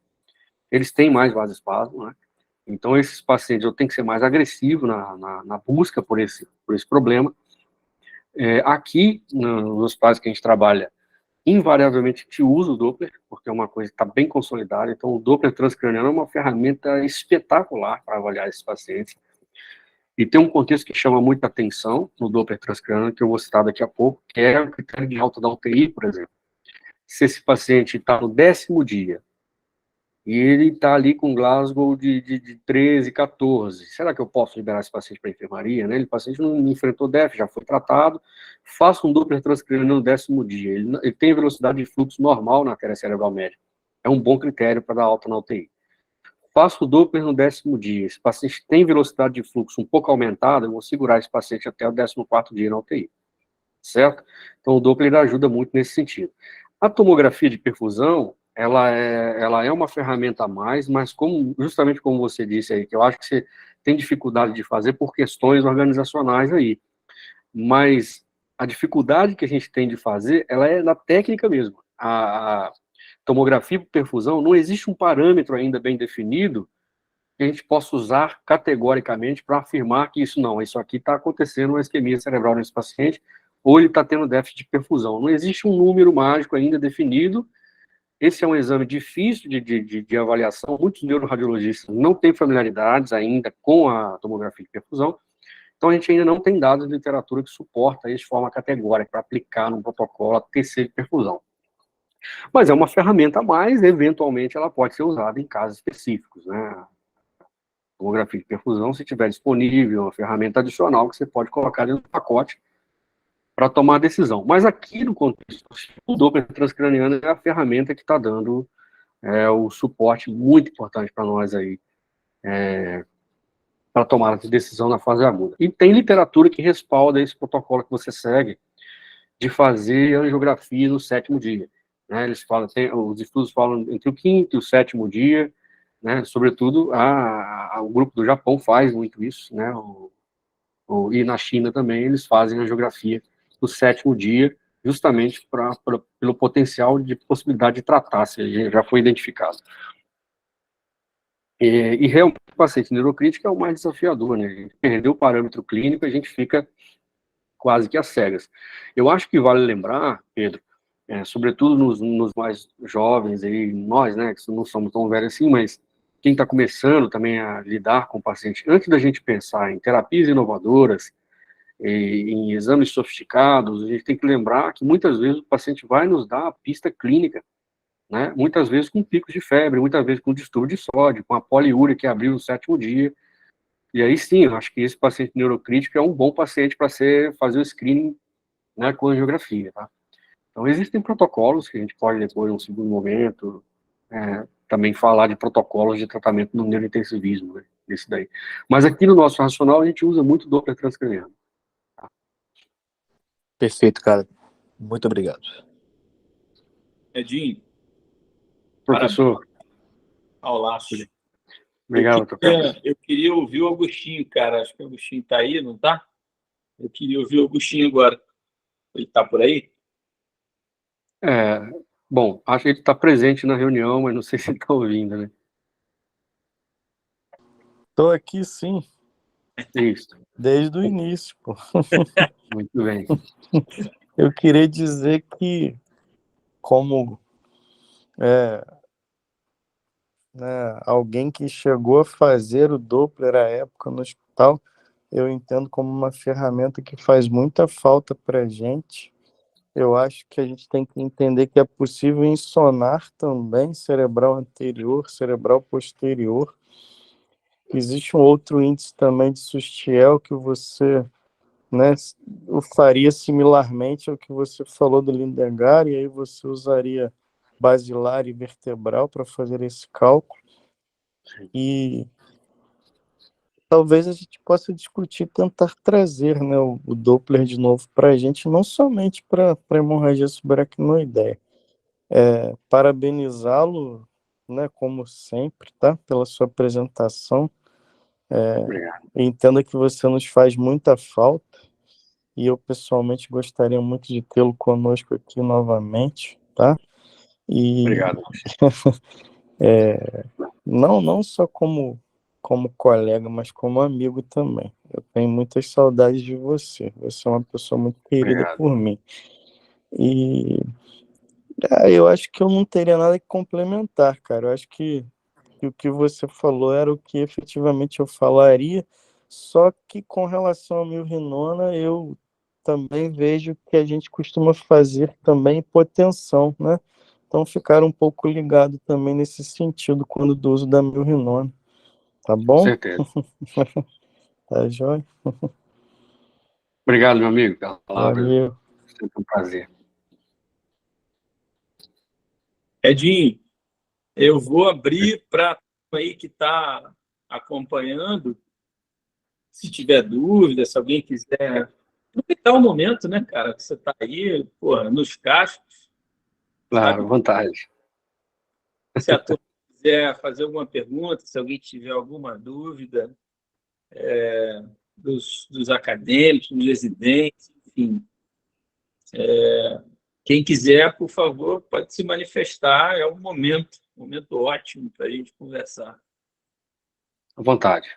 eles têm mais vasoespasmo, né? Então, esses pacientes eu tenho que ser mais agressivo na busca por esse problema. Aqui, nos hospitais que a gente trabalha, invariavelmente a gente usa o Doppler, porque é uma coisa que está bem consolidada. Então, o Doppler transcraniano é uma ferramenta espetacular para avaliar esses pacientes. E tem um contexto que chama muita atenção no Doppler transcraniano, que eu vou citar daqui a pouco, que é o critério de alta da UTI, por exemplo. Se esse paciente está no 10º dia, e ele está ali com Glasgow de 13, 14. Será que eu posso liberar esse paciente para a enfermaria? Né? O paciente não enfrentou DEF, já foi tratado. Faça um Doppler transcraniano no 10º dia. Ele tem velocidade de fluxo normal na artéria cerebral média. É um bom critério para dar alta na UTI. Faça o Doppler no 10º dia. Esse paciente tem velocidade de fluxo um pouco aumentada, eu vou segurar esse paciente até o 14º dia na UTI. Certo? Então, o Doppler ajuda muito nesse sentido. A tomografia de perfusão, ela é uma ferramenta a mais, mas justamente como você disse aí, que eu acho que você tem dificuldade de fazer por questões organizacionais aí. Mas a dificuldade que a gente tem de fazer, ela é na técnica mesmo. A tomografia por perfusão, não existe um parâmetro ainda bem definido que a gente possa usar categoricamente para afirmar que isso aqui está acontecendo uma isquemia cerebral nesse paciente, ou ele está tendo déficit de perfusão. Não existe um número mágico ainda definido. Esse é um exame difícil de avaliação. Muitos neuroradiologistas não têm familiaridades ainda com a tomografia de perfusão. Então, a gente ainda não tem dados de literatura que suporta isso de forma categórica para aplicar num protocolo a TC de perfusão. Mas é uma ferramenta a mais, eventualmente ela pode ser usada em casos específicos, né? A tomografia de perfusão, se tiver disponível, uma ferramenta adicional que você pode colocar dentro do pacote para tomar a decisão. Mas aqui no contexto, o Doppler transcraniano é a ferramenta que está dando o suporte muito importante para nós aí, para tomar a decisão na fase aguda. E tem literatura que respalda esse protocolo que você segue, de fazer angiografia no 7º dia. Né? Eles falam, os estudos falam entre o 5º e o 7º dia, né? Sobretudo o grupo do Japão faz muito isso, né? E na China também eles fazem angiografia no 7º dia, justamente pelo potencial de possibilidade de tratar, se já foi identificado. E realmente o paciente neurocrítico é o mais desafiador, né? A gente perdeu o parâmetro clínico, a gente fica quase que às cegas. Eu acho que vale lembrar, Pedro, sobretudo nos mais jovens, aí, nós, né, que não somos tão velhos assim, mas quem está começando também a lidar com o paciente, antes da gente pensar em terapias inovadoras, em exames sofisticados, a gente tem que lembrar que muitas vezes o paciente vai nos dar a pista clínica, né, muitas vezes com picos de febre, muitas vezes com distúrbio de sódio, com a poliúria que abriu no 7º dia. E aí sim, eu acho que esse paciente neurocrítico é um bom paciente para fazer o screening, né, com angiografia, tá? Então existem protocolos que a gente pode depois, num segundo momento, também falar de protocolos de tratamento no neurointensivismo, né, desse daí. Mas aqui no nosso racional a gente usa muito Doppler transcraniano. Tá? Perfeito, cara. Muito obrigado. Edinho, Professor, ao laço. obrigado, Eu queria ouvir o Agostinho, cara. Acho que o Agostinho está aí, não está? Eu queria ouvir o Agostinho agora. Ele está por aí? Bom, acho que ele está presente na reunião, mas não sei se ele está ouvindo, né? Estou aqui, sim. Isso. Desde o início, pô. Muito bem. Eu queria dizer que, como alguém que chegou a fazer o Doppler à época no hospital, eu entendo como uma ferramenta que faz muita falta para a gente. Eu acho que a gente tem que entender que é possível insonar também cerebral anterior, cerebral posterior. Existe um outro índice também de Sustiel que você, né, o faria similarmente ao que você falou do Lindengar, e aí você usaria basilar e vertebral para fazer esse cálculo. E talvez a gente possa discutir, tentar trazer, né, o Doppler de novo para a gente, não somente para hemorragia subaracnoideia. Parabenizá-lo, né, como sempre, tá, pela sua apresentação. Entenda que você nos faz muita falta e eu pessoalmente gostaria muito de tê-lo conosco aqui novamente, tá? Obrigado. Não só como colega, mas como amigo também. Eu tenho muitas saudades de você. Você é uma pessoa muito querida por mim. E eu acho que eu não teria nada que complementar, cara. Eu acho que o que você falou era o que efetivamente eu falaria, só que com relação ao milrinona, eu também vejo que a gente costuma fazer também hipotensão, né? Então ficar um pouco ligado também nesse sentido quando do uso da milrinona. Tá bom? Com certeza. Tá jóia? Obrigado, meu amigo, pela palavra. Valeu. Sempre um prazer. Edinho, eu vou abrir para aí que está acompanhando. Se tiver dúvida, se alguém quiser aproveitar o momento, né, cara? Que você está aí, porra, nos cascos. Claro, Sabe? vantagem. Se a turma quiser fazer alguma pergunta, se alguém tiver alguma dúvida, dos acadêmicos, dos residentes, enfim. Quem quiser, por favor, pode se manifestar. É um momento ótimo para a gente conversar. À vontade.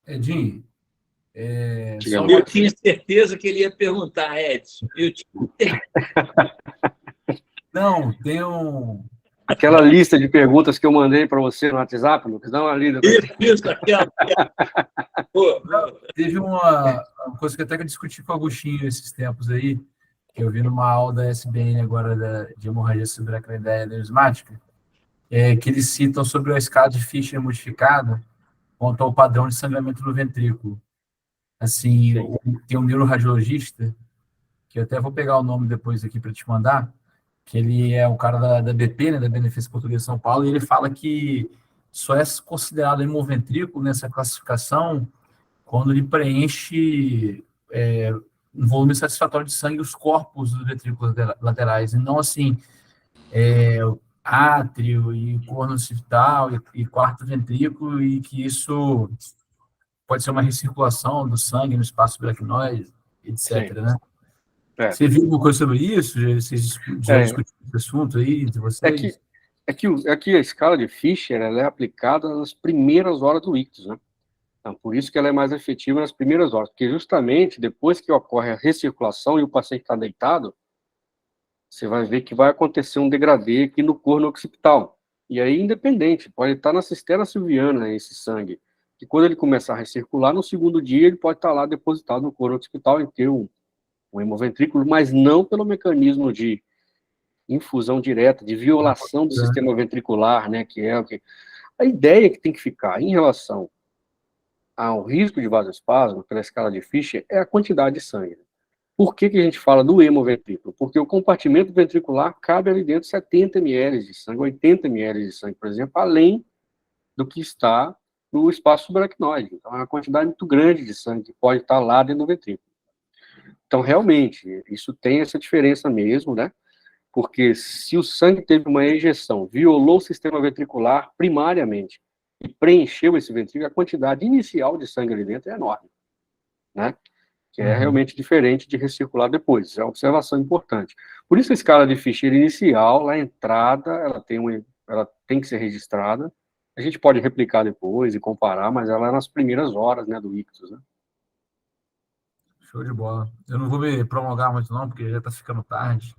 Edinho, Eu tinha certeza que ele ia perguntar, Edson. Não, tem um... Aquela lista de perguntas que eu mandei para você no WhatsApp, Lucas, dá uma lida. Isso, aquela. Teve uma coisa que até que eu discuti com o Agostinho esses tempos aí, que eu vi numa aula da SBN agora de hemorragia subaracnoideia aneurismática, que eles citam sobre a escala de Fischer modificada quanto ao padrão de sangramento no ventrículo. Assim, Sim. tem um neuroradiologista, que eu até vou pegar o nome depois aqui para te mandar, que ele é um cara da BP, né, da Beneficência Portuguesa de São Paulo, e ele fala que só é considerado hemoventrículo nessa classificação quando ele preenche um volume satisfatório de sangue os corpos dos ventrículos laterais, e não assim, átrio e corno occipital e quarto ventrículo, e que isso pode ser uma recirculação do sangue no espaço subaracnoide, etc. Sim. Né? É. Você viu alguma coisa sobre isso? Vocês já discutiram esse assunto aí entre vocês? É que a escala de Fischer ela é aplicada nas primeiras horas do ictus, né? Então, por isso que ela é mais efetiva nas primeiras horas, porque justamente depois que ocorre a recirculação e o paciente está deitado, você vai ver que vai acontecer um degradê aqui no corno occipital. E aí, independente, pode estar na cisterna silviana esse sangue, que quando ele começar a recircular, no segundo dia ele pode estar lá depositado no corno occipital e ter um hemoventrículo, mas não pelo mecanismo de infusão direta, de violação do sistema ventricular, né, que é o que... A ideia que tem que ficar em relação ao risco de vasoespasmo, pela escala de Fischer, é a quantidade de sangue. Por que a gente fala do hemoventrículo? Porque o compartimento ventricular cabe ali dentro 70 ml de sangue, 80 ml de sangue, por exemplo, além do que está no espaço subaracnoide. Então, é uma quantidade muito grande de sangue que pode estar lá dentro do ventrículo. Então, realmente, isso tem essa diferença mesmo, né? Porque se o sangue teve uma ejeção, violou o sistema ventricular primariamente e preencheu esse ventrículo, a quantidade inicial de sangue ali dentro é enorme, né? Que é realmente diferente de recircular depois. É uma observação importante. Por isso a escala de Fischer inicial, lá a entrada, ela tem que ser registrada. A gente pode replicar depois e comparar, mas ela é nas primeiras horas, né, do ictus, né? Show de bola. Eu não vou me prolongar muito não, porque já está ficando tarde.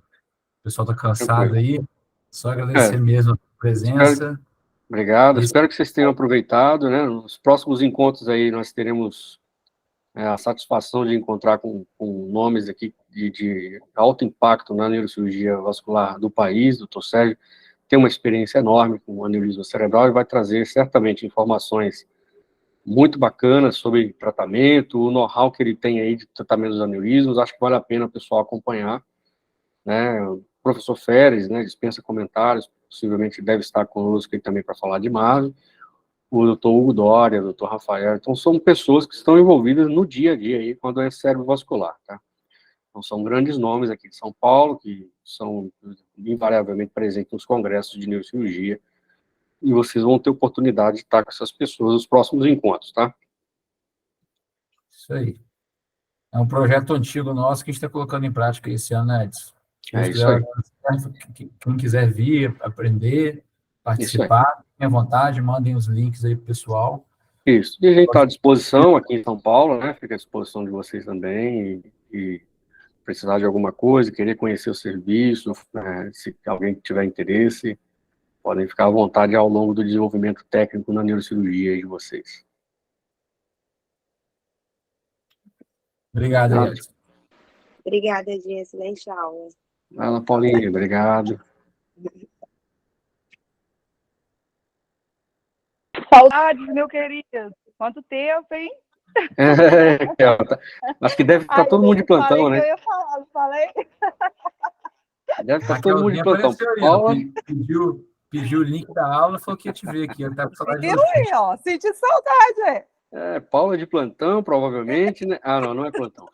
O pessoal está cansado Tranquilo. aí. Só agradecer mesmo a presença. Obrigado. Espero que vocês tenham aproveitado, né? Nos próximos encontros aí nós teremos a satisfação de encontrar com nomes aqui de alto impacto na neurocirurgia vascular do país. O Dr. Sérgio tem uma experiência enorme com aneurisma cerebral e vai trazer certamente informações muito bacanas sobre tratamento, o know-how que ele tem aí de tratamento dos aneurismos. Acho que vale a pena o pessoal acompanhar, né? O professor Feres, né, dispensa comentários, possivelmente deve estar conosco aí também para falar de MAVE, o doutor Hugo Dória, o doutor Rafael. Então, são pessoas que estão envolvidas no dia a dia aí com a doença cerebrovascular, tá? Então, são grandes nomes aqui de São Paulo, que são invariavelmente presentes nos congressos de neurocirurgia, e vocês vão ter oportunidade de estar com essas pessoas nos próximos encontros, tá? Isso aí. É um projeto antigo nosso que a gente está colocando em prática esse ano, né, Edson? É isso aí. Quem quiser vir, aprender, participar, tenha vontade, mandem os links aí pro pessoal. Isso. E a gente está à disposição aqui em São Paulo, né? Fica à disposição de vocês também. E precisar de alguma coisa, querer conhecer o serviço, se alguém tiver interesse, podem ficar à vontade ao longo do desenvolvimento técnico na neurocirurgia de vocês. Obrigado, Edson. Obrigada, Edinho. Excelente aula. Ana Paulinha, obrigado. Saudades, meu querido. Quanto tempo, hein? Acho que deve estar todo mundo de plantão, né? Eu ia falar, não falei? Deve estar todo mundo de plantão. Paula pediu o link da aula e falou que ia te ver aqui. Tá com saudade de você. Aí, ó. Senti saudade, Paula de plantão, provavelmente, né? Ah, não é plantão.